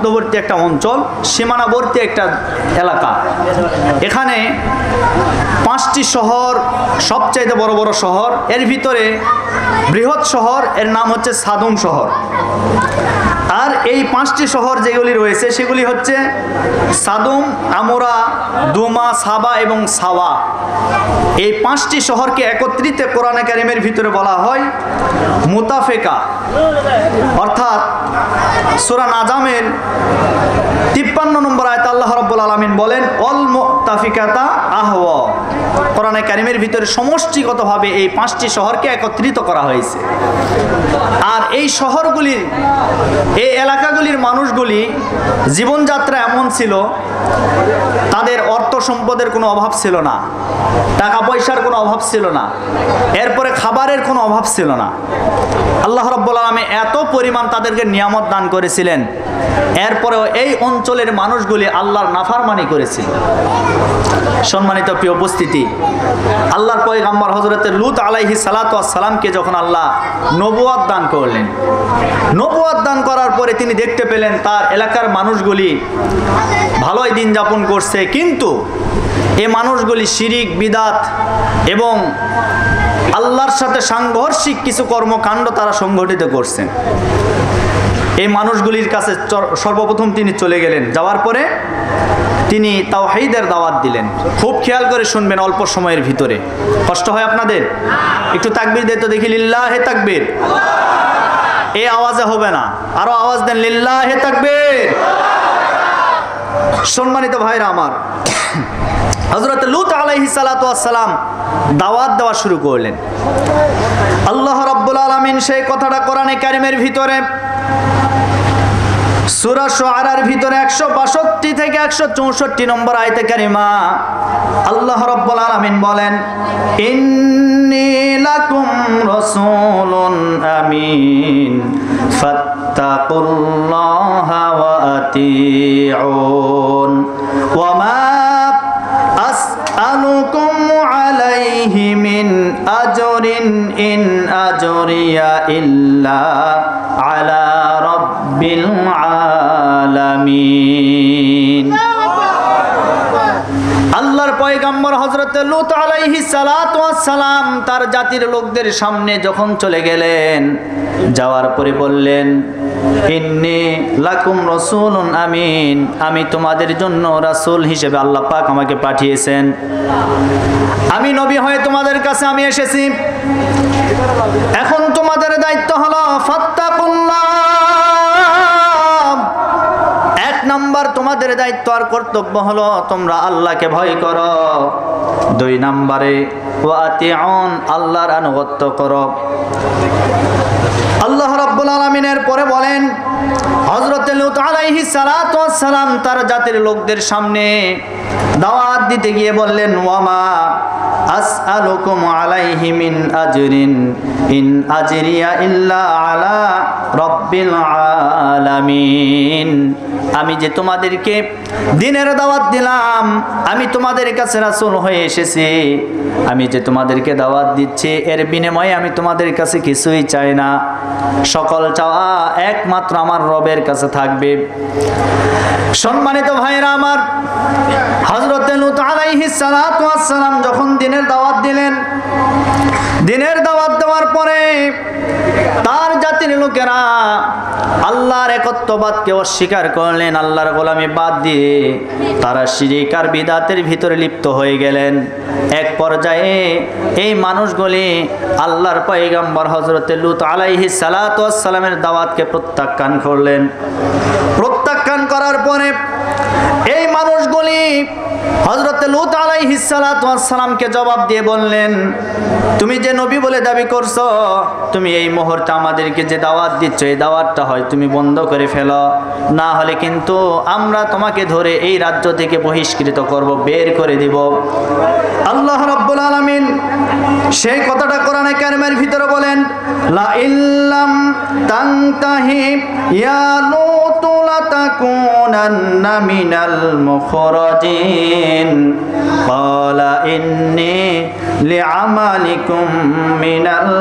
মধ্যবর্তী একটা অঞ্চল, সীমানাবর্তী একটা এলাকা। এখানে 5টি শহর, সবচাইতে বড় বড় শহর। এর ভিতরে বৃহৎ শহর, এর নাম হচ্ছে সাদুম শহর। আর এই 5টি শহর যেগুলি রয়েছে সেগুলি হচ্ছে সাদুম, আমুরা, দুমা, সাবা এবং সাওয়া। এই 5টি শহরকে একত্রিত কোরআনে কারিমের ভিতরে বলা হয় মুতাফেকা। অর্থাৎ সূরা নাজামের 53 নম্বর আয়াতে আল্লাহ রাব্বুল আলামিন বলেন অল মুতাফিকাতা আহওয়া। কোরআনে কারিমের ভিতরে সমষ্টিগতভাবে এই 5টি শহরকে একত্রিত করা হয়েছে। আর এই শহরগুলির, এই এলাকাগুলির মানুষগুলি জীবনযাত্রা এমন ছিল, তাদের অর্থ সম্পদের কোনো অভাব ছিল না, টাকা পয়সার কোনো অভাব ছিল না, এরপরে খাবারের কোনো অভাব ছিল না। আল্লাহ রাব্বুল আলামিন এত পরিমাণ তাদেরকে নিয়ামত দান করেছিলেন, এরপরেও এই অঞ্চলের মানুষগুলি আল্লাহর নাফরমানি করেছিল। সম্মানিত প্রিয় উপস্থিতি, আল্লাহর পয়গম্বর হযরতে লূত আলাইহিস সালাতু ওয়াস সালামকে যখন আল্লাহ নবুয়ত দান করলেন, নবুয়ত দান করার পরে তিনি দেখতে পেলেন তার এলাকার মানুষগুলি ভালোই দিন যাপন করছে, কিন্তু এই মানুষগুলি শিরিক, বিদাত এবং আল্লাহর সাথে সাংঘর্ষিক কিছু কর্মকাণ্ড তারা সংগঠিত করছেন। এই মানুষগুলির কাছে সর্বপ্রথম তিনি চলে গেলেন। যাওয়ার পরে তিনি তাওহীদের দাওয়াত দিলেন। খুব খেয়াল করে শুনবেন, অল্প সময়ের ভিতরে। কষ্ট হয় আপনাদের? একটু তাকবীর দিতে তো দেখি, লিল্লাহে তাকবীর। এই আওয়াজে হবে না, আরো আওয়াজ দেন, লিল্লাহে তাকবীর। সম্মানিত ভাইরা আমার, হযরত লূত আলাইহিস সালাতু ওয়াস সালাম দাওয়াত দেওয়া শুরু করলেন। আল্লাহ রাব্বুল আলামিন সেই কথাটা কোরআনে কারিমের ভিতরে সূরা শুআরার ভিতরে 162 থেকে 164 নম্বর আয়াতে কারিমা আল্লাহ রাব্বুল আলামিন বলেন, ইন্নী লাকুম রাসূলুন আমিন ফাত্তাকুল্লাহা ওয়া আতিউন ওয়া মা আসআলুকুম আলাইহি মিন আজরিন ইন আজরিয়া ইল্লা আলা রাব্বিল আলামিন। আল্লাহর পয়গম্বর হযরত লূত আলাইহিস সালাতু ওয়াস সালাম তার জাতির লোকদের সামনে যখন চলে গেলেন, যাওয়ার পরে বললেন, ইন্নী লাকুম রাসূলুন আমিন, আমি তোমাদের জন্য রাসূল হিসেবে আল্লাহ পাক আমাকে পাঠিয়েছেন। আমি নবী হয়ে তোমাদের কাছে আমি এসেছি। এখন তোমাদের দায়িত্ব হলো ফাত্তাকুল্লাহ। এক নাম্বার তোমাদের দায়িত্ব আর কর্তব্য হলো তোমরা আল্লাহকে ভয় করো। 2 নম্বরে ওয়া আতিউন, আল্লাহর আনুগত্য করো। আল্লাহ রাব্বুল আলামিনের পরে বলেন, হযরত লূত আলাইহিস সালাতু ওয়াস সালাম তার জাতির লোকদের সামনে দাওয়াত দিতে গিয়ে বললেন, ওয়ামা আসআলুকুম আলাইহি মিন আজরিন ইন আজরিয়া ইল্লা আলা রাব্বিল আলামিন। আমি যে তোমাদেরকে দ্বীনের দাওয়াত দিলাম, আমি তোমাদের কাছে রাসূল হয়ে এসেছি, আমি যে তোমাদেরকে দাওয়াত দিচ্ছি এর বিনিময়ে আমি তোমাদের কাছে কিছুই চাই না। সকল চাওয়া একমাত্র আমার রবের কাছে থাকবে। সম্মানিত ভাইরা আমার, হযরত লূত আলাইহিস সালাতু ওয়াস সালাম যখন দ্বীনের দাওয়াত দিলেন, দ্বীনের দাওয়াত দেওয়ার পরে তার জাতির লোকেরা আল্লাহর একত্ববাদকে অস্বীকার করলেন। আল্লাহর গোলামি বাদ দিয়ে তারা শিরিক আর বিদাতের ভিতরে লিপ্ত হয়ে গেলেন। এক পর্যায়ে এই মানুষগুলি আল্লাহর পয়গম্বর হযরত লূত আলাইহিস সালাতু ওয়াস সালামের দাওয়াতকে প্রত্যাখ্যান করলেন। প্রত্যাখ্যান করার পরে এই মানুষগুলি হযরত লূত আলাইহিস সালাতু ওয়াস সালামকে জবাব দিয়ে বললেন, তুমি যে নবী বলে দাবি করছো, তুমি এই মুহূর্তে আমাদেরকে যে দাওয়াত দিচ্ছ এই দাওয়াতটা হয় তুমি বন্ধ করে ফেলো, না হলে কিন্তু আমরা তোমাকে ধরে এই রাজ্য থেকে বহিষ্কৃত করব, বের করে দিব। আল্লাহ রাব্বুল আলামিন সেই কথাটা কোরআনে কারিমের ভিতরে বলেন, লা ইল্লাম তানতাহি ইয়া লূত লাতাকুনান্না মিনাল মুখরাজিন ক্বালা ইন্নী লিআমালিকুম মিনাল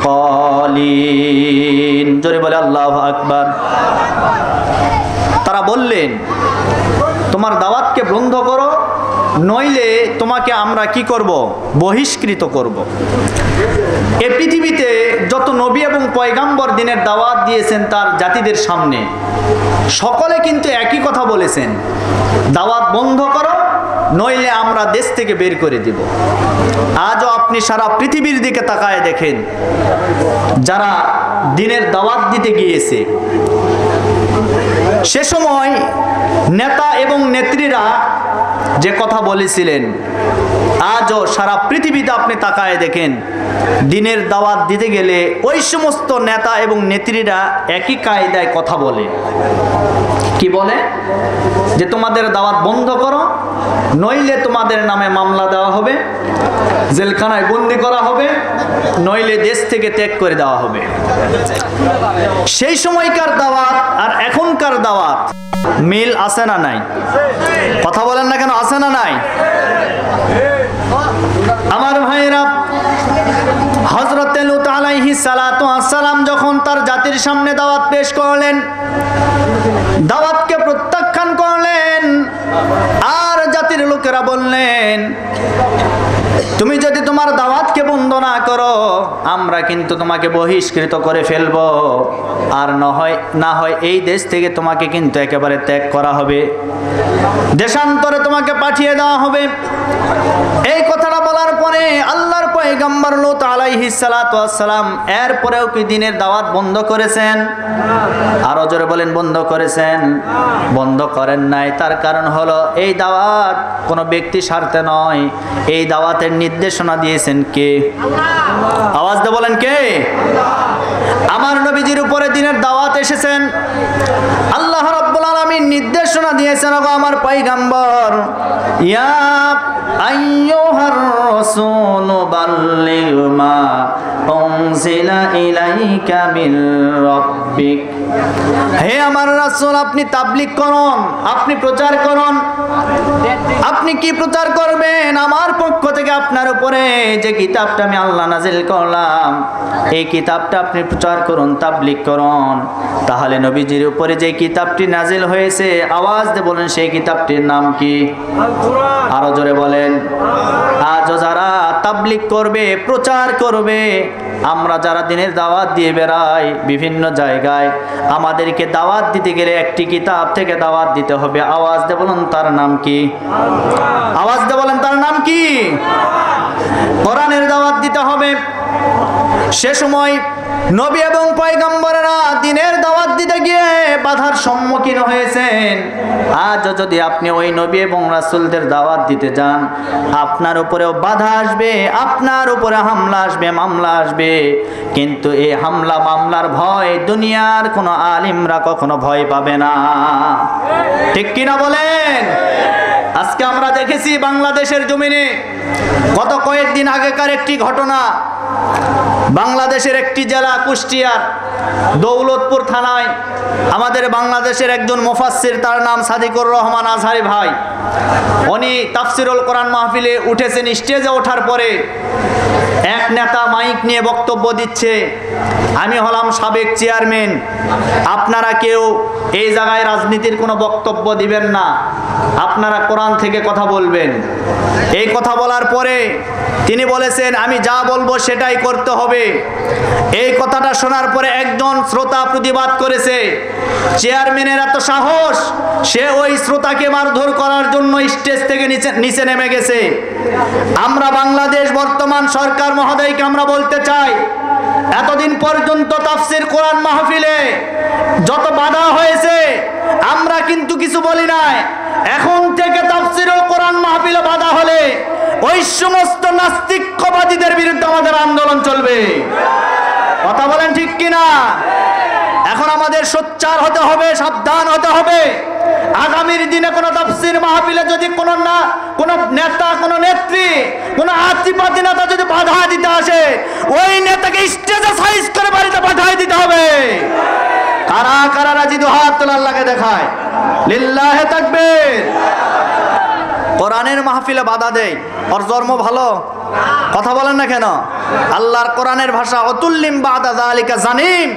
قالين জোরে বলে আল্লাহু আকবার। তারা বললেন তোমার দাওয়াতকে বন্ধ করো, নইলে তোমাকে আমরা কি করব? বহিষ্কৃত করব। এই পৃথিবীতে যত নবী এবং পয়গাম্বর দিনের দাওয়াত দিয়েছেন তার জাতিদের সামনে, সকলে কিন্তু একই কথা বলেছেন, দাওয়াত বন্ধ করো, নইলে আমরা দেশ থেকে বের করে দিব। আজও আপনি সারা পৃথিবীর দিকে তাকায় দেখেন, যারা দিনের দাওয়াত দিতে গিয়েছে সে সময় নেতা এবং নেত্রীরা যে কথা বলেছিলেন, আজও সারা পৃথিবীতে আপনি তাকায় দেখেন, দিনের দাওয়াত দিতে গেলে ওই সমস্ত নেতা এবং নেত্রীরা একই কায়দায় কথা বলে। কি বলে? যে তোমাদের দাওয়াত বন্ধ করো, নইলে তোমাদের নামে মামলা দেওয়া হবে, জেলখানায় বন্দি করা হবে, নইলে দেশ থেকে ত্যাগ করে দেওয়া হবে। সেই সময়কার দাওয়াত আর এখনকার দাওয়াত মিল আছে না নাই? কথা বলেন না কেন, আছে না নাই? আমার ভাইয়েরা, হযরত লূত আলাইহিস সালাতু ওয়াস সালাম যখন তার জাতির সামনে দাওয়াত পেশ করলেন, দাওয়াতকে প্রত্যাখ্যান করলেন, আর জাতির লোকেরা বললেন তুমি যদি তোমার দাওয়াতকে বন্ধ না করো, আমরা কিন্তু তোমাকে বহিষ্কৃত করে ফেলবো, আর না হয় এই দেশ থেকে তোমাকে কিন্তু একেবারে ত্যাগ করা হবে, দেশান্তরে তোমাকে পাঠিয়ে দেওয়া হবে। এই কথাটা বলার পরে আল্লাহর পয়গম্বর লূত আলাইহিস সালাতু ওয়াস সালাম এরপরেও কি দিনের দাওয়াত বন্ধ করেছেন? আরো জোরে বলেন, বন্ধ করেছেন? বন্ধ করেন নাই। তার কারণ হলো এই দাওয়াত কোনো ব্যক্তি স্বার্থে নয়, এই দাওয়াতের নির্দেশনা দিয়েছেন কে? আওয়াজ দিয়ে বলেন কে? আমার নবীজির উপরে দিনের দাওয়াত এসেছেন, আল্লাহ রাব্বুল আলামিন নির্দেশনা দিয়েছেন, ওগো আমার পয়গম্বর, ইয়া আইয়ুহার রাসূল বাল্লিগ মা উনজিলা ইলাইকা মির রাব্বিক। হে আমার রাসূল, আপনি তাবলীগ করুন, আপনি প্রচার করুন। আপনি কি প্রচার করবেন? আমার পক্ষ থেকে আপনার উপরে যে কিতাবটা আমি আল্লাহ নাজিল করলাম, এই কিতাবটা আপনি প্রচার করুন, তাবলীগ করুন। তাহলে নবীজির উপরে যে কিতাবটি নাজিল হয়েছে, আওয়াজ দিয়ে বলেন সেই কিতাবটির নাম কি? আরো জোরে বলেন। আজ যারা তাবলীগ করবে, প্রচার করবে, আমরা যারা দিনের দাওয়াত দিয়ে বেড়াই বিভিন্ন জায়গায়, আমাদেরকে দাওয়াত দিতে গেলে একটি কিতাব থেকে দাওয়াত দিতে হবে। আওয়াজ দিয়ে বলুন তার নাম কি? আওয়াজ দিয়ে বলেন তার নাম কি? কোরআনের দাওয়াত দিতে হবে। সে সময় নবী এবং পয়গম্বরেরা দিনের দাওয়াত দিতে গিয়ে বাধার সম্মুখীন হয়েছেন। আজ যদি আপনি ওই নবী এবং রাসূলদের দাওয়াত দিতে যান, আপনার উপরেও বাধা আসবে, আপনার উপরে হামলা আসবে, মামলা আসবে। কিন্তু এই হামলা মামলার ভয় দুনিয়ার কোনো আলিমরা কখনো ভয় পাবে না। ঠিক কিনা বলেন? আজকে আমরা দেখেছি বাংলাদেশের জমিনে গত কয়েকদিন আগেকার একটি ঘটনা, বাংলাদেশের একটি জেলা কুষ্টিয়ার দৌলতপুর থানায় আমাদের বাংলাদেশের একজন মুফাসসির, তার নাম সাদিকুর রহমান আজহারি ভাই, উনি তাফসিরুল কোরআন মাহফিলে উঠেছেন। স্টেজে ওঠার পরে এক নেতা মাইক নিয়ে বক্তব্য দিচ্ছে, আমি হলাম সাবেক চেয়ারম্যান, আপনারা কেউ এই জায়গায় রাজনীতির কোনো বক্তব্য দিবেন না, আপনারা কোরআন থেকে কথা বলবেন। এই কথা বলার পরে তিনি বলেছেন আমি যা বলবো সেটাই করতে হবে। এই কথাটা শোনার পরে একজন শ্রোতা প্রতিবাদ করেছে, চেয়ারম্যানের এত সাহস, সে ওই শ্রোতাকে মারধর করার জন্য স্টেজ থেকে নিচে নেমে গেছে। আমরা বাংলাদেশ বর্তমান সরকার মহোদয়কে আমরা বলতে চাই, এতদিন পর্যন্ত তাফসির কোরআন মাহফিলে যত বাধা হয়েছে আমরা কিন্তু কিছু বলি নাই। এখন থেকে তাফসিরুল কোরআন মাহফিলে বাধা হলে ওই সমস্ত নাস্তিকবাদীদের বিরুদ্ধে আমাদের আন্দোলন চলবে। কথা বলেন ঠিক কিনা? এখন আমাদের সোচ্চার হতে হবে, সাবধান হতে হবে। আগামীর দিনে কোনো তাফসির মাহফিলে যদি কোনো নেতা, কোনো নেত্রী, কোনো আতিপাতি নেতা যদি বাধা দিতে আসে, ওই নেতাকে স্টেজে সাইজ করে বাড়িতে পাঠিয়ে দিতে হবে। কারা কারা রাজি? দু হাত তোলা, আল্লাহকে দেখায়। লিল্লাহে তাকবীর। কোরআনের মাহফিলে বাধা দেয়, ওর জন্ম ভালো? কথা বলেন না কেন? আল্লাহর কোরআনের ভাষা অতুল্লিম বাদা যালিকা জানিম।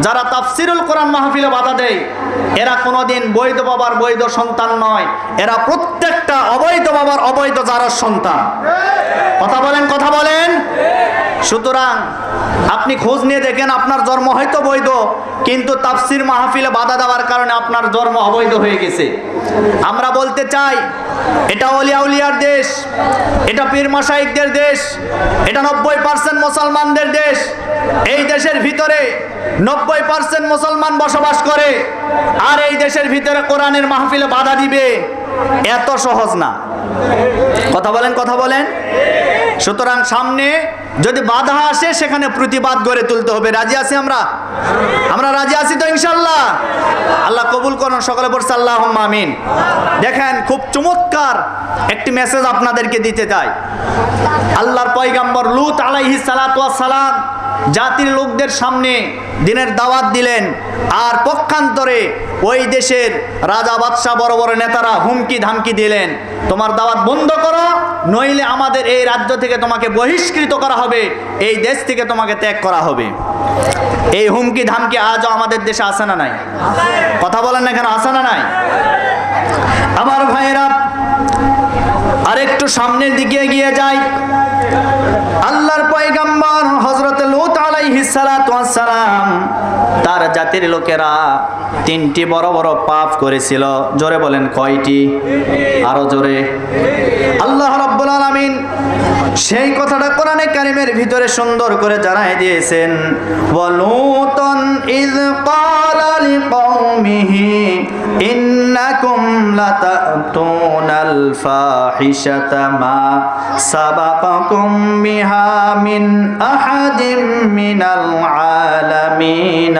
যারা তাফসিরুল কোরআন মাহফিলে বাধা দেয় এরা কোনোদিন বৈধ বাবার বৈধ সন্তান নয়, এরা প্রত্যেকটা অবৈধ বাবার অবৈধ জারজ সন্তান। কথা বলেন, কথা বলেন। সুতরাং আপনি খোঁজ নিয়ে দেখেন, আপনার জন্ম হয়তো বৈধ, কিন্তু তাফসির মাহফিলে বাধা দেওয়ার কারণে আপনার জন্ম অবৈধ হয়ে গেছে। আমরা বলতে চাই, এটা ওলিয়া উলিয়ার দেশ, এটা পীর মাশাইখদের দেশ, এটা 90% মুসলমানদের দেশ। এই দেশের ভিতরে 90% মুসলমান বসবাস করে, আর এই দেশের ভিতরে কোরআনের মাহফিলে বাধা দিবে এত সহজ না। কথা বলেন, কথা বলেন। সুতরাং সামনে যদি বাধা আসে সেখানে প্রতিবাদ গড়ে তুলতে হবে। রাজি আছি আমরা? আমরা রাজি আছি তো ইনশাআল্লাহ? আল্লাহ কবুল করুন। সকলে পড়ছে আল্লাহুম্মা আমিন। দেখেন, খুব চমৎকার একটি মেসেজ আপনাদেরকে দিতে চাই। আল্লাহর পয়গম্বর লূত আলাইহিস সালাতু ওয়াস সালাম জাতির লোকদের সামনে দিনের দাওয়াত দিলেন, আর পক্ষান্তরে ওই দেশের রাজা বাদশাহ বড় বড় নেতারা হুমকি ধামকি দিলেন, তোমার দাওয়াত বন্ধ করো, নইলে আমাদের এই রাজ্য থেকে তোমাকে বহিষ্কৃত করা হবে, এই দেশ থেকে তোমাকে ত্যাগ করা হবে। এই হুমকি ধামকি আজও আমাদের দেশে আসে না নাই? কথা বলেন না কেন, আসে না নাই? আমার ভাইয়েরা, আরেকটু সামনের দিকে এগিয়ে যাই। আল্লাহর পয়গম্বর হযরত লূত আলাইহিস সালাতু ওয়াস সালাম তার জাতির লোকেরা 3টি বড় বড় পাপ করেছিল। জোরে বলেন, কয়টি? আরো জোরে। আল্লাহ রাব্বুল আলামিন সেই কথাটা কোরআনে কারীমের ভিতরে সুন্দর করে জানাই দিয়েছেন। ওয়ালুতন ইয ক্বালা লিকওমিহি ইন্নাকুম লাতাতুনাল ফাহিশাতা মা সাবাকাকুম বিহা মিন আহাদিম মিনাল আলামিন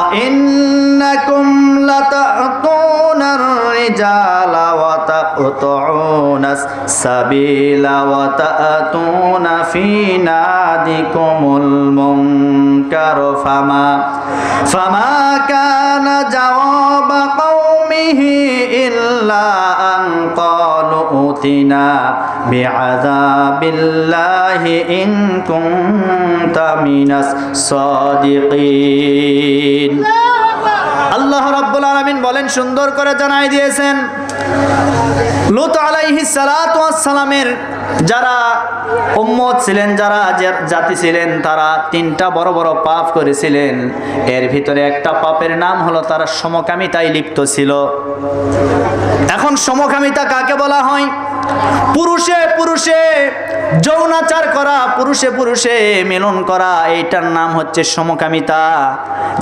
আইন্নাকুম লাতাতুনার রিজালা ওয়া তাকতুনাস সাবিলা ওয়া তাতুনা ফি নাদিকুমুল মুনকার ফামা কানা জাওয়াবা কওমিহি ইল্লা আন ক্বালু উতিনা বিআযাবিল্লাহি ইন কুনতা মিনাস সাদিকিন। আল্লাহ রাব্বুল আলামিন বলেন, সুন্দর করে জানাই দিয়েছেন, লূত আলাইহিস সালাতু ওয়াস সালামের যারা উম্মত ছিলেন, যারা জাতি ছিলেন, তারা 3টা বড় বড় পাপ করেছিলেন। এর ভিতরে একটা পাপের নাম হলো তারা সমকামিতায় লিপ্ত ছিল। এখন সমকামিতা কাকে বলা হয়? পুরুষে পুরুষে যৌনাচার করা, পুরুষে পুরুষে মিলন করা, এইটার নাম হচ্ছে সমকামিতা,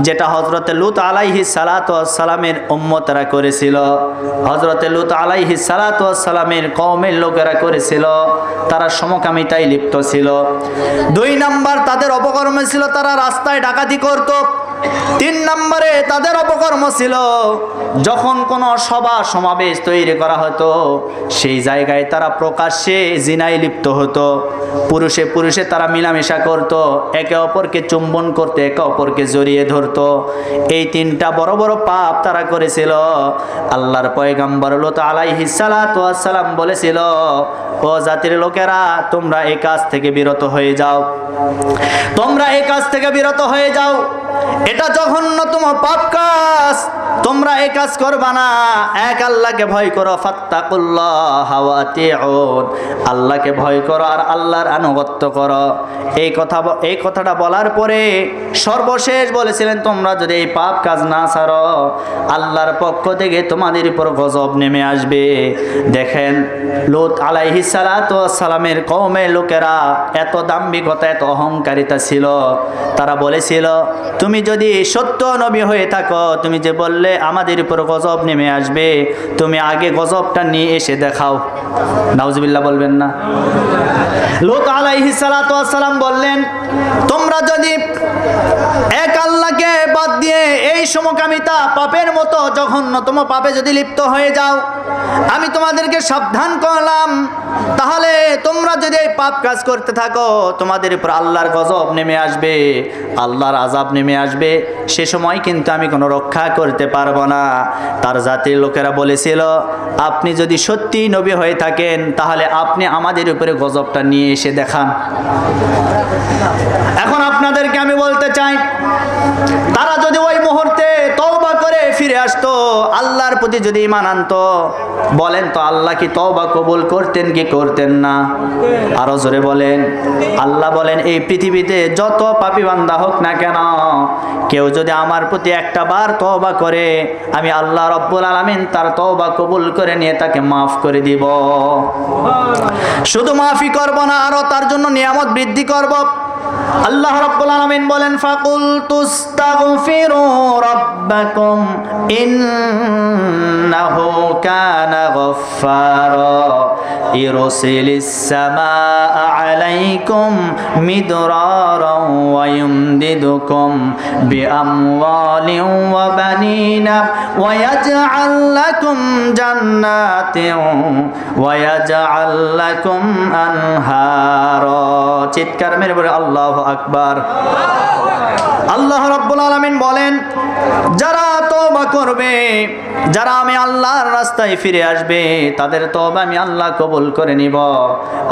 যেটা হযরতে লূত আলাইহিস সালাতু ওয়াস সালামের উম্মতরা করেছিল। হযরতে লূত আলাইহিস সালাতু ওয়াস সালামের কওমের লোকেরা করেছিল, তারা সমকামিতায় লিপ্ত ছিল। 2 নাম্বার তাদের অপকর্ম ছিল তারা রাস্তায় ডাকাতি করত। 3 নম্বরে তাদের অপকর্ম ছিল যখন কোনো সভা সমাবেশ তৈরি করা হতো সেই জায়গায় তারা প্রকাশ্যে জিনায় লিপ্ত হতো। পুরুষে পুরুষে তারা মিলামেশা করত, একে অপরকে চুম্বন করত, একে অপরকে জড়িয়ে ধরত। এই 3টা বড় বড় পাপ তারা করেছিল। আল্লাহর পয়গম্বর লূত আলাইহিস সালাতু ওয়াস সালাম বলেছিল, ও জাতির লোকেরা, তোমরা এই কাজ থেকে বিরত হয়ে যাও, তোমরা এই কাজ থেকে বিরত হয়ে যাও। এটা জঘন্যতম পাপ কাজ, তোমরা এই কাজ করবা না। এক আল্লাহকে ভয় করো, ফাত্তাকুল্লাহা ওয়া আতিউন, আল্লাহকে ভয় করো আর আল্লাহর আনুগত্য করো। এই কথাটা বলার পরে সর্বশেষ বলেছিলেন, তোমরা যদি এই পাপ কাজ না ছাড়ো আল্লাহর পক্ষ থেকে তোমাদের উপর গজব নেমে আসবে। দেখেন, লূত আলাইহিস সালাতু ওয়াস সালামের কওমের লোকেরা এত দাম্ভিকতা, এত অহংকারিতা ছিল। তারা বলেছিল, তুমি যদি সত্য নবী হয়ে থাকো, তুমি যে বললে আমাদের উপর গজব নেমে আসবে, তুমি আগে গজবটা নিয়ে এসে দেখাও। নাউজুবিল্লাহ বলবেন না? লূত আলাইহিস সালাতু ওয়াস সালাম বললেন, তোমরা যদি এক আল্লাহকে বাদ দিয়ে এই সমকামিতা পাপের মতো জঘন্যতম পাপে যদি লিপ্ত হয়ে যাও, আমি তোমাদেরকে সাবধান করলাম, তাহলে তোমরা যদি এই পাপ কাজ করতে থাকো, তোমাদের উপর আল্লাহর গজব নেমে আসবে, আল্লাহর আযাব নেমে আসবে। সে সময় কিন্তু আমি কোনো রক্ষা করতে পারবো না। তার জাতির লোকেরা বলেছিল, আপনি যদি সত্যি নবী হয়ে থাকেন, তাহলে আপনি আমাদের উপরে গজবটা নিয়ে এসে দেখান। এখন আপনাদেরকে আমি বলতে চাই, তারা যদি ওই মুহূর্তে তওবা করে ফিরে আসতো, আল্লাহর প্রতি যদি ঈমান আনতো, বলেন তো আল্লাহ কি তওবা কবুল করতেন কি করতেন না? আরো জোরে বলেন। আল্লাহ বলেন, এই পৃথিবীতে যত পাপী বান্দা হোক না কেন, কেউ যদি আমার প্রতি একটা বার তওবা করে, আমি আল্লাহ রব্বুল আলামিন তার তওবা কবুল করে নিয়ে তাকে মাফ করে দিব। শুধু মাফই করব না, আরো তার জন্য নিয়ামত বৃদ্ধি করব। আল্লাহ রাব্বুল আলামিন বলেন, ফাকুল তুস্তাগফিরু রাব্বাকুম ইন্নাহু কানা গফফারা ইরসিলিস সামাআ আলাইকুম মিদরারান ওয়া ইউমদিদুকুম বিআমওয়ালিন ওয়া বানিনা ওয়া ইয়াজআল লাকুম জান্নাতিন ওয়া ইয়াজআল লাকুম আনহারা। চিৎকার মেরে বলে আল্লাহু আকবার। আল্লাহ রাব্বুল আলামিন বলেন, যারা তওবা করবে, যারা আমি আল্লাহর রাস্তায় ফিরে আসবে, তাদের তওবা আমি আল্লাহ কবুল করে নিব।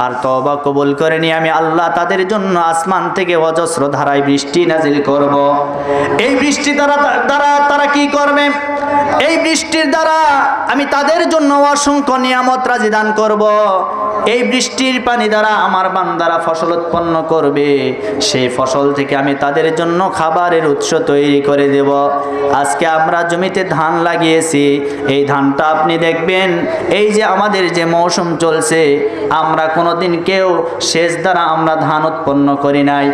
আর তওবা কবুল করে নিয়ে আমি আল্লাহ তাদের জন্য আসমান থেকে অজস্র ধারায় বৃষ্টি নাজিল করব। এই বৃষ্টি দ্বারা তারা কি করবে? এই বৃষ্টির দ্বারা আমি তাদের জন্য অসংখ্য নিয়ামত রাজি দান করব। এই বৃষ্টির পানি দ্বারা আমার বান্দারা ফসল উৎপন্ন করবে, সেই ফসল থেকে আমি তাদের জন্য খাবারের উৎস তৈরি করে দেব। আজকে আমরা জমিতে ধান লাগিয়েছি, এই ধানটা আপনি দেখবেন, এই যে আমাদের যে মৌসুম চলছে, আমরা কোনোদিন কেউ সেচ দ্বারা আমরা ধান উৎপন্ন করি নাই।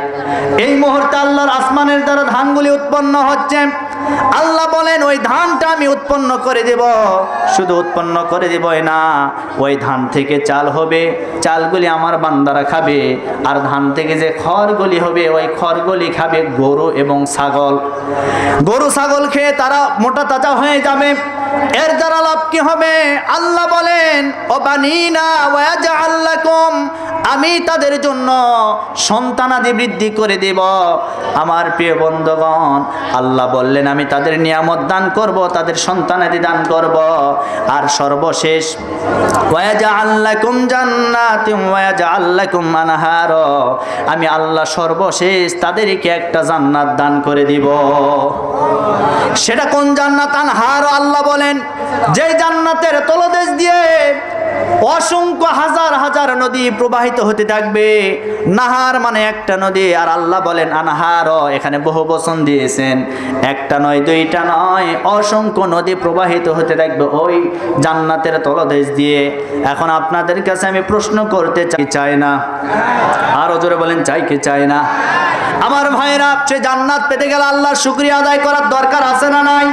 এই মুহূর্তে আল্লাহর আসমানের দ্বারা ধানগুলি উৎপন্ন হচ্ছে। আল্লাহ বলেন, ওই ধানটা আমি উৎপন্ন করে দেব। শুধু উৎপন্ন করে দেবই না, ওই ধান থেকে চাল হবে, চালগুলি আমার বান্দারা খাবে। আর ধান থেকে যে খড়গুলি হবে, ওই খড়গুলি খাবে গরু এবং ছাগল। গরু ছাগল খেয়ে তারা মোটা তাজা হয়ে যাবে। এর দ্বারা লাভ কি হবে? আল্লাহ বলেন, ও বানিনা ওয়া ইয়াজআল লাকুম, আমি তাদের জন্য সন্তানাদি বৃদ্ধি করে দেব। আমার প্রিয় বন্ধুগণ, আল্লাহ বললেন আমি তাদের নিয়ামত দান করব, তাদের সন্তানাদি দান করব। আর সর্বশেষ, ওয়া ইয়াজআল লাকুম জান্নাতিন ওয়া ইয়াজআল লাকুম আনহারা, আমি আল্লাহ সর্বশেষ তাদেরকে একটা জান্নাত দান করে দিব। সেটা কোন জান্নাত? আনহার। আল্লাহ বলেন, যে জান্নাতের তলদেশ দিয়ে অসংখ্য হাজার হাজার নদী প্রবাহিত হতে থাকবে। নাহার মানে একটা নদী, আর আল্লাহ বলেন আনহার, এখানে বহু বচন দিয়েছেন, একটা নয় দুইটা নয়, অসংখ্য নদী প্রবাহিত হতে থাকবে ওই জান্নাতের তলদেশ দিয়ে। এখন আপনাদের কাছে আমি প্রশ্ন করতে চাই না? আরো জোরে বলেন, চাই কি চাই না? আমার ভাইরা, সে জান্নাত পেতে গেলে আল্লাহর শুকরিয়া আদায় করার দরকার আছে না নাই?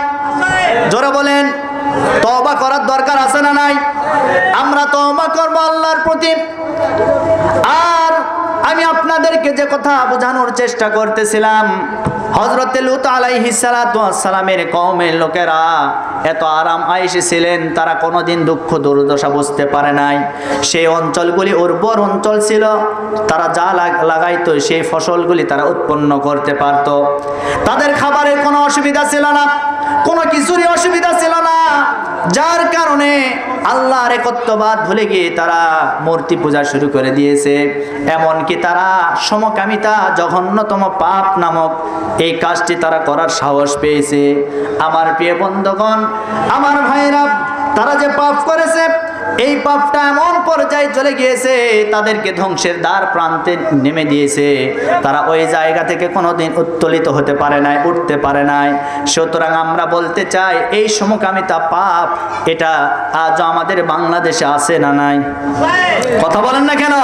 জোরে বলেন, তওবা করার দরকার আছে না নাই? আমরা তওবা করব আল্লাহর প্রতি। আর আমি আপনাদেরকে যে কথা বোঝানোর চেষ্টা করতেছিলাম, হযরত লূত আলাইহিস সালাতু ওয়াস সালামের কওমের লোকেরা এত আরাম আয়েশে ছিলেন, তারা কোনোদিন দুঃখ দুর্দশা বুঝতে পারে নাই। সেই অঞ্চলগুলি উর্বর অঞ্চল ছিল, তারা যা লাগাইতো সেই ফসলগুলি তারা উৎপন্ন করতে পারত। তাদের খাবারের কোনো অসুবিধা ছিল না, কোনো কিছুরই অসুবিধা ছিল না। যার কারণে আল্লাহর একত্ববাদ ভুলে গিয়ে তারা মূর্তি পূজা শুরু করে দিয়েছে। এমনকি তারা সমকামিতা, জঘন্যতম পাপ নামক এই কাজটি তারা করার সাহস পেয়েছে। আমার প্রিয় বন্ধুগণ, আমার ভাইরা, তারা যে পাপ করেছে, এই পাপটা এমন পর্যায়ে চলে গিয়েছে, তাদেরকে ধ্বংসের দ্বার প্রান্তে নেমে দিয়েছে। তারা ওই জায়গা থেকে কোনোদিন উত্তোলিত হতে পারে নাই, উঠতে পারে নাই। সুতরাং আমরা বলতে চাই, এই সমকামিতা পাপ, এটা আজও আমাদের বাংলাদেশে আছে না নাই? কথা বলেন না কেন?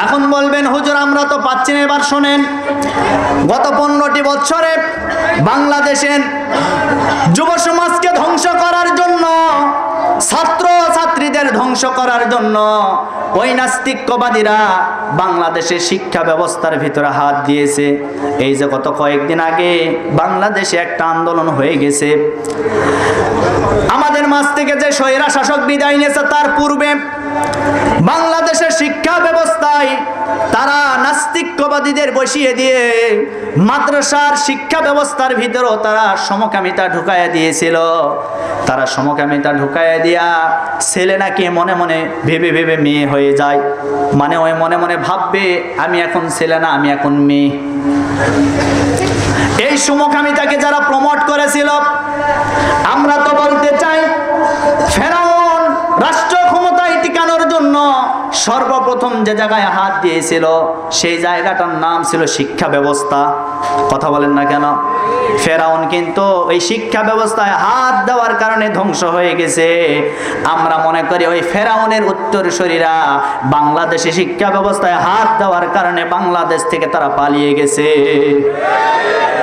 এখন বলবেন, হুজুর আমরা তো পাচ্ছি না। এবার শোনেন, গত 15টি বছরে বাংলাদেশের যুব সমাজকে ধ্বংস করার জন্য ছাত্র ছাত্রীদের ধ্বংস করার জন্য ওই নাস্তিক্যবাদীরা বাংলাদেশের শিক্ষা ব্যবস্থার ভিতরে হাত দিয়েছে। এই যে গত কয়েকদিন আগে বাংলাদেশে একটা আন্দোলন হয়ে গেছে, আমাদের মাঝ থেকে যে স্বৈরা শাসক বিদায় নিয়েছে তার পূর্বে বাংলাদেশের শিক্ষা ব্যবস্থায় তারা নাস্তিক্যবাদীদের বসিয়ে দিয়ে মাদ্রাসার শিক্ষা ব্যবস্থার ভিতরেও তারা সমকামিতা ঢুকাইয়া দিয়েছিল। তারা সমকামিতা ঢুকাইয়া দিয়া ছেলে নাকি মনে মনে ভেবে ভেবে মেয়ে হয়ে যায়, মানে ওই মনে মনে ভাববে আমি এখন ছেলে না, আমি এখন মেয়ে। এই সমকামিতাকে যারা প্রমোট করেছিল, আমরা তো বলতে চাই ফেরাউন রাষ্ট্র ক্ষমতায় টিকানোর জন্য সর্বপ্রথম যে জায়গায় হাত দিয়েছিল সেই জায়গাটার নাম ছিল শিক্ষা ব্যবস্থা। কথা বলেন না কেন? ফেরাউন কিন্তু ওই শিক্ষা ব্যবস্থায় হাত দেওয়ার কারণে ধ্বংস হয়ে গেছে। আমরা মনে করি ওই ফেরাউনের উত্তরসূরিরা বাংলাদেশে শিক্ষা ব্যবস্থায় হাত দেওয়ার কারণে বাংলাদেশ থেকে তারা পালিয়ে গেছে।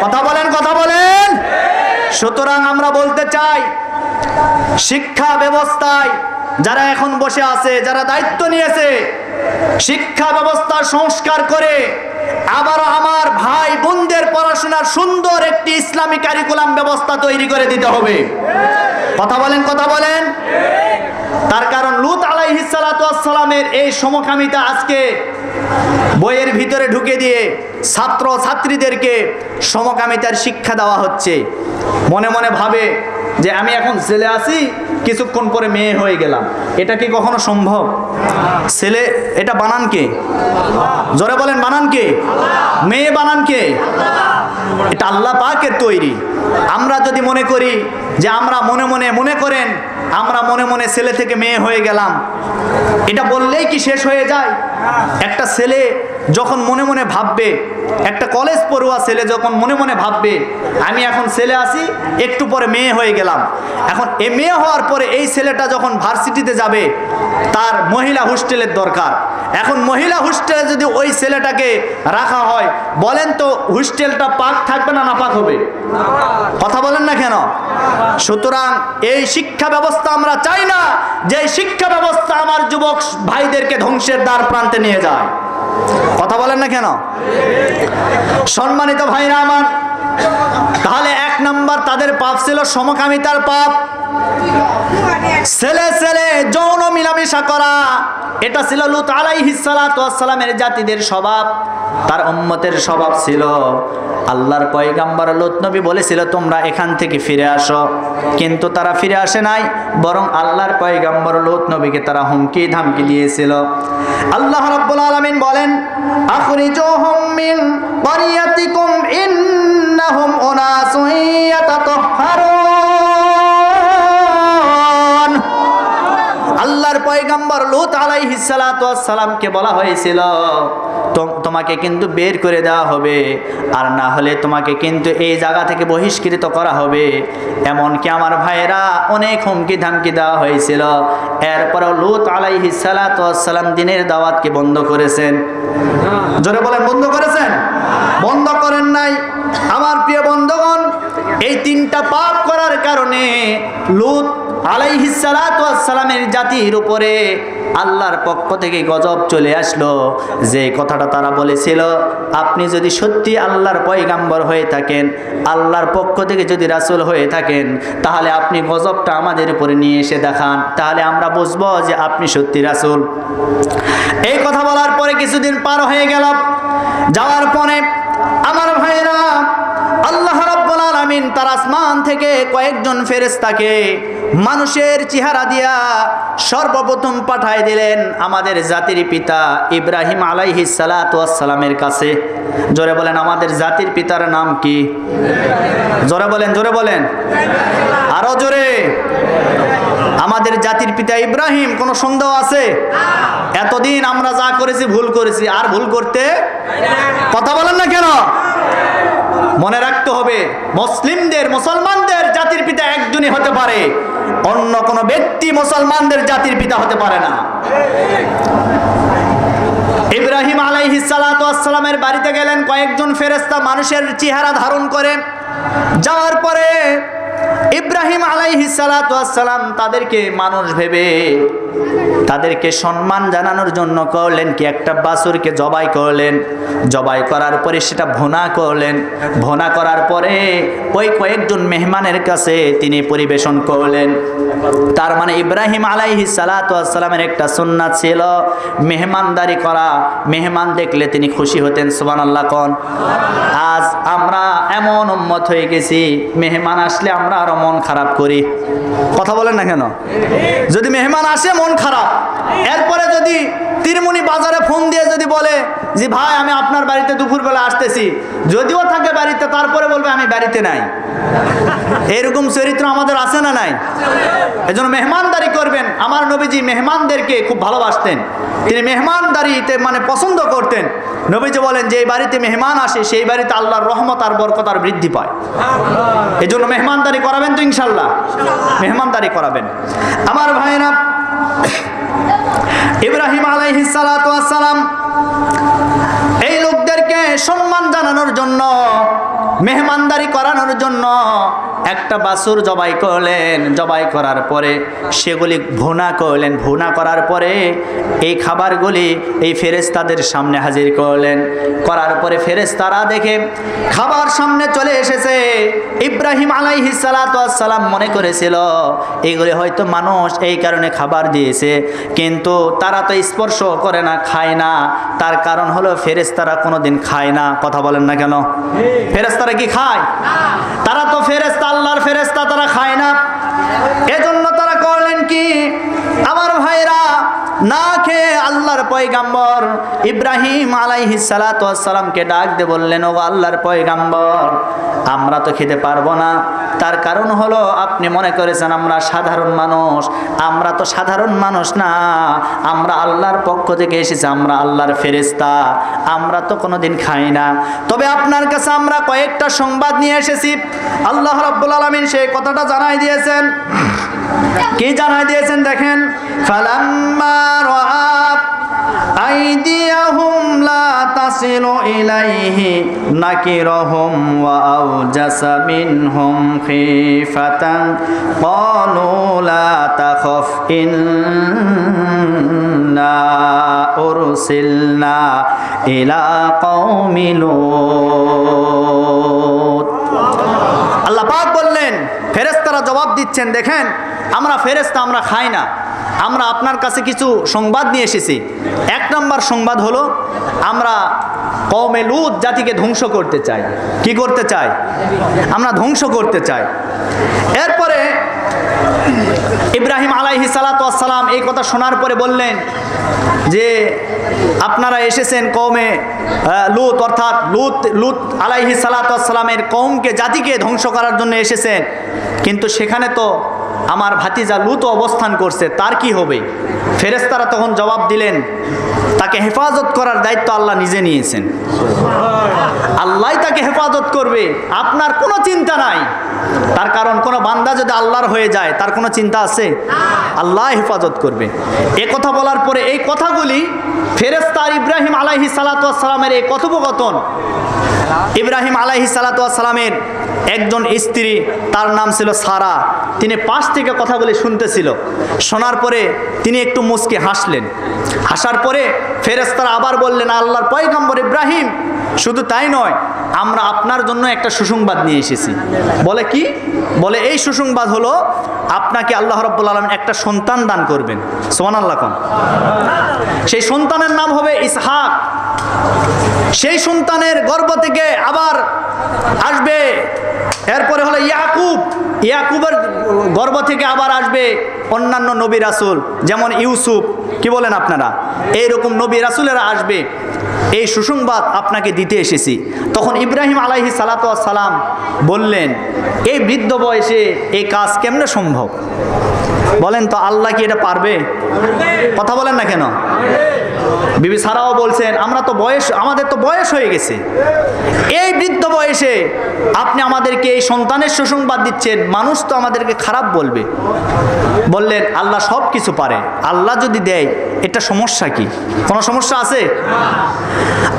কথা বলেন, কথা বলেন। সুতরাং আমরা বলতে চাই শিক্ষা ব্যবস্থায় যারা এখন বসে আছে, যারা দায়িত্ব নিয়েছে, শিক্ষা ব্যবস্থা সংস্কার করে আবারও আমার ভাই বোনদের পড়াশোনার সুন্দর একটি ইসলামী কারিকুলাম ব্যবস্থা তৈরি করে দিতে হবে। কথা বলেন, কথা বলেন। তার কারণ লূত আলাইহিস সালাতু ওয়াস সালামের এই সমকামিতা আজকে বইয়ের ভিতরে ঢুকে দিয়ে ছাত্র ছাত্রীদেরকে সমকামিতার শিক্ষা দেওয়া হচ্ছে। মনে মনে ভাবে যে আমি এখন ছেলে আছি, কিছুক্ষণ পরে মেয়ে হয়ে গেলাম। এটা কি কখনো সম্ভব? ছেলে এটা বানান কে? জোরে বলেন, বানান কে? মেয়ে বানান কে? এটা আল্লাহ পাকের তৈরি। আমরা যদি মনে করি যে আমরা মনে করেন আমরা মনে মনে ছেলে থেকে মেয়ে হয়ে গেলাম, এটা বললেই কি শেষ হয়ে যায়? একটা ছেলে যখন মনে মনে ভাববে, একটা কলেজ পড়ুয়া ছেলে যখন মনে মনে ভাববে আমি এখন ছেলে আছি, একটু পরে মেয়ে হয়ে গেলাম, এখন এ মেয়ে হওয়ার পরে এই ছেলেটা যখন ভার্সিটিতে যাবে তার মহিলা হোস্টেলের দরকার। এখন মহিলা হোস্টেলে যদি ওই ছেলেটাকে রাখা হয়, বলেন তো হোস্টেলটা পাক থাকবে না নাপাক হবে? কথা বলেন না কেন? সুতরাং এই শিক্ষা ব্যবস্থা আমরা চাই না যে শিক্ষা ব্যবস্থা আমার যুবক ভাইদেরকে ধ্বংসের দ্বার প্রান্তে নিয়ে যায়। কথা বলেন না কেন? সম্মানিত ভাইরা আমার, তাহলে এক নাম্বার তাদের পাপ ছিল সমকামিতার পাপ। ছেলে ছেলে যৌন মিলামেশা করা, এটা ছিল লূত আলাইহিস সালাতু ওয়াস সালামের জাতিদের স্বভাব, তার উম্মতের স্বভাব ছিল। আল্লাহর পয়গাম্বর লূত নবী বলেছিল তোমরা এখান থেকে ফিরে আসো, কিন্তু তারা ফিরে আসে নাই, বরং আল্লাহর পয়গাম্বর লূত নবীকে তারা হুমকি ধামকি দিয়েছিল। আল্লাহ রাব্বুল আলামিন বলেন আখরিজুহুম মিন ক্বরিয়াতিকুম ইন্নাহুম উনাসুন ইয়াতাতাহহারুন। আল্লাহর পয়গাম্বর লূত আলাইহিস সালাতু ওয়াস সালামকে বলা হয়েছিল তোমাকে কিন্তু বের করে দেওয়া হবে, আর না হলে তোমাকে কিন্তু এই জায়গা থেকে বহিষ্কৃত করা হবে। এমনকি আমার ভাইয়েরা অনেক হুমকি ধামকি দেওয়া হয়েছিল, এরপরেও লূত আলাইহিস সালাতু ওয়াস সালাম দ্বীনের দাওয়াতকে বন্ধ করেছেন। জোরে বলেন, বন্ধ করেছেন? বন্ধ করেন নাই। আমার প্রিয় বন্ধুগণ, এই তিনটা পাপ করার কারণে লূত আলাইহিস সালাতু ওয়াস সালামের জাতির উপরে আল্লাহর পক্ষ থেকে গজব চলে আসলো। যে কথাটা তারা বলেছিল, আপনি যদি সত্যি আল্লাহর পয়গাম্বর হয়ে থাকেন, আল্লাহর পক্ষ থেকে যদি রাসূল হয়ে থাকেন, তাহলে আপনি গজবটা আমাদের উপরে নিয়ে এসে দেখান, তাহলে আমরা বুঝবো যে আপনি সত্যি রাসূল। এই কথা বলার পরে কিছুদিন পার হয়ে গেল। যাওয়ার পরে আমার ভাইরা, আল্লাহ রাব্বুল আলামিন তার আসমান থেকে কয়েকজন ফেরেশতাকে মানুষের চেহারা দিয়া সর্বপ্রথম পাঠায় দিলেন আমাদের জাতির পিতা ইব্রাহিম আলাইহিস সালাতু ওয়াস সালামের কাছে। জোরে বলেন, আমাদের জাতির পিতার নাম কি? জোরে বলেন, জোরে বলেন, আরো জোরে। আমাদের জাতির পিতা ইব্রাহিম, কোনো সন্দেহ আছে? এতদিন আমরা যা করেছি ভুল করেছি, আর ভুল করতে কথা বলেন না কেন? মনে রাখতে হবে, মুসলমানদের জাতির পিতা একজনই হতে পারে, অন্য কোন ব্যক্তি মুসলমানদের জাতির পিতা হতে পারে না। ইব্রাহিম আলাইহিস সালাতু ওয়াস সালামের বাড়িতে গেলেন কয়েকজন ফেরেশতা মানুষের চেহারা ধারণ করে। যাওয়ার পরে ইব্রাহিম আলাইহিস সালাতু ওয়াস সালাম তাদেরকে মানুষ ভেবে তাদেরকে সম্মান জানানোর জন্য করলেন কি, একটা বাছুরকে জবাই করলেন। জবাই করার পরে সেটা ভুনা করলেন। ভুনা করার পরে ওই কয়েকজন মেহমানের কাছে তিনি পরিবেশন করলেন। তার মানে ইব্রাহিম আলাইহিস সালাতু ওয়াস সালামের একটা সুন্নাত ছিল মেহমানদারি করা। মেহমান দেখলে তিনি খুশি হতেন। সুবহানাল্লাহ কোন। আজ আমরা এমন উম্মত হয়ে গেছি, মেহমান আসলে আমরা আরো মন খারাপ করি। কথা বলেন না কেন? যদি মেহমান আসে মন খারাপ, এরপরে যদি তিরমুনি বাজারে ফোন দিয়ে যদি বলে যে ভাই আমি আপনার বাড়িতে দুপুরবেলা আসতেছি, যদিও থাকে বাড়িতে তারপরে বলবে আমি বাড়িতে নাই। এরকম চরিত্র আমাদের আছে না নাই? এজন্য মেহমানদারি করবেন। আমার নবীজি মেহমানদেরকে খুব ভালোবাসতেন, তিনি মেহমানদারিতে মানে পছন্দ করতেন। নবীজি বলেন যে এই বাড়িতে মেহমান আসে সেই বাড়িতে আল্লাহর রহমত আর বরকত আর বৃদ্ধি পায়। এজন্য মেহমানদারি করাবেন তো ইনশাল্লাহ? মেহমানদারি করাবেন। আমার ভাইরা, ইব্রাহিম আলাইহিস সালাতু ওয়াস সালাম এই লোকদেরকে সম্মান জানানোর জন্য, মেহমানদারি করানোর জন্য একটা বাছুর জবাই করলেন। জবাই করার পরে সেগুলি ভুনা করলেন। ভুনা করার পরে এই খাবারগুলি এই ফেরেশতাদের সামনে হাজির করলেন। করার পরে ফেরেশতারা দেখে খাবার সামনে চলে এসেছে। ইব্রাহিম আলাইহিস সালাতু ওয়াস সালাম মনে করেছিল এগুলি হয়তো মানুষ এই কারণে খাবার দিয়েছে, কিন্তু তারা তো স্পর্শ করে না, খায় না। তার কারণ হলো ফেরেশতারা কোনোদিন খায় না। কথা বলেন না কেন? ফেরেশতারা কি খায়? তারা তো ফেরেশতা, আল্লাহর ফেরেশতা, তারা খায় না। এজন্য তারা করলেন কি, আমার ভাইরা, না খেয়ে আল্লাহর পয়গাম্বর ইব্রাহিম আলাইহিস সালাতু ওয়াস সালামকে ডাক দিয়ে বললেন, ও আল্লাহর পয়গাম্বর, আমরা তো খেতে পারবো না। তার কারণ হলো আপনি মনে করেছেন আমরা সাধারণ মানুষ। আমরা তো সাধারণ মানুষ না, আমরা আল্লাহর পক্ষ থেকে এসেছি, আমরা আল্লাহর ফেরেশতা, আমরা তো কোনোদিন খাই না। তবে আপনার কাছে আমরা কয়েকটা সংবাদ নিয়ে এসেছি। আল্লাহ রাব্বুল আলামিন সেই কথাটা জানাই দিয়েছেন। কি জানাই দিয়েছেন দেখেন, ফালাম্মা রাআ আইদিয়াহুম লা তাসিলু ইলাইহি নাকিরাহুম ওয়া আওজাসা মিনহুম খিফাতান ক্বালু লা তাখাফ ইন্না উরসিলনা ইলা কওমি লূত। আল্লাহ পাক বললেন, ফেরেশতারা জবাব দিচ্ছেন, দেখেন আমরা ফেরেশতা, আমরা খাই না, আমরা আপনার কাছে কিছু সংবাদ নিয়ে এসেছি। এক নম্বর সংবাদ হলো আমরা কওমে লূত জাতিকে ধ্বংস করতে চাই। কি করতে চাই? আমরা ধ্বংস করতে চাই। এরপরে ইব্রাহিম আলাইহিস সালাতু ওয়াস সালাম এই কথা শোনার পরে বললেন যে আপনারা এসেছেন কওমে লূত, অর্থাৎ লূত আলাইহিস সালাতু ওয়াস সালামের কওমকে, জাতিকে ধ্বংস করার জন্য এসেছেন, কিন্তু সেখানে তো আমার ভাতিজা লূত অবস্থান করছে, তার কি হবে? ফেরেশতারা তখন জবাব দিলেন, তাকে হেফাজত করার দায়িত্ব আল্লাহ নিজে নিয়েছেন। আল্লাহই তাকে হেফাজত করবে, আপনার কোনো চিন্তা নাই। তার কারণ কোনো বান্দা যদি আল্লাহর হয়ে যায় তার কোনো চিন্তা আছে? আল্লাহ হেফাজত করবে। এ কথা বলার পরে এই কথাগুলি ফেরেশতা আর ইব্রাহিম আলাইহিস সালাতু ওয়াস সালামের এই কথোপকথন, ইব্রাহিম আলাইহিস সালাতু ওয়াস সালামের একজন স্ত্রী, তার নাম ছিল সারা, তিনি পাশ থেকে কথাগুলি শুনতেছিল। শোনার পরে তিনি একটু মুচকি হাসলেন। হাসার পরে ফেরেশতারা আবার বললেন, আল্লাহর পয়গম্বর ইব্রাহিম, শুধু তাই নয়, আমরা আপনার জন্য একটা সুসংবাদ নিয়ে এসেছি। বলে কি? বলে এই সুসংবাদ হলো আপনাকে আল্লাহ রাব্বুল আলামিন একটা সন্তান দান করবেন। সুবহানাল্লাহ কোন। সেই সন্তানের নাম হবে ইসহাক। সেই সন্তানের গর্ভ থেকে আবার আসবে, এরপরে হলো ইয়াকুব। ইয়াকুবের গর্ভ থেকে আবার আসবে অন্যান্য নবী রাসূল, যেমন ইউসুফ। কি বলেন আপনারা? এইরকম নবী রাসূলেরা আসবে। এই সুসংবাদ আপনাকে দিতে এসেছি। তখন ইব্রাহিম আলাইহিস সালাতু ওয়াস সালাম বললেন, এই বৃদ্ধ বয়সে এই কাজ কেমনে সম্ভব? বলেন তো, আল্লাহ কি এটা পারবে? কথা বলেন না কেন? বিবি সারাও বলছেন, আমরা তো বয়স, আমাদের তো বয়স হয়ে গেছে, এই বৃদ্ধ বয়সে আপনি আমাদেরকে এই সন্তানের সুসংবাদ দিচ্ছেন, মানুষ তো আমাদেরকে খারাপ বলবে। বললেন, আল্লাহ সব কিছু পারে, আল্লাহ যদি দেয় এটা সমস্যা কি? কোনো সমস্যা আছে?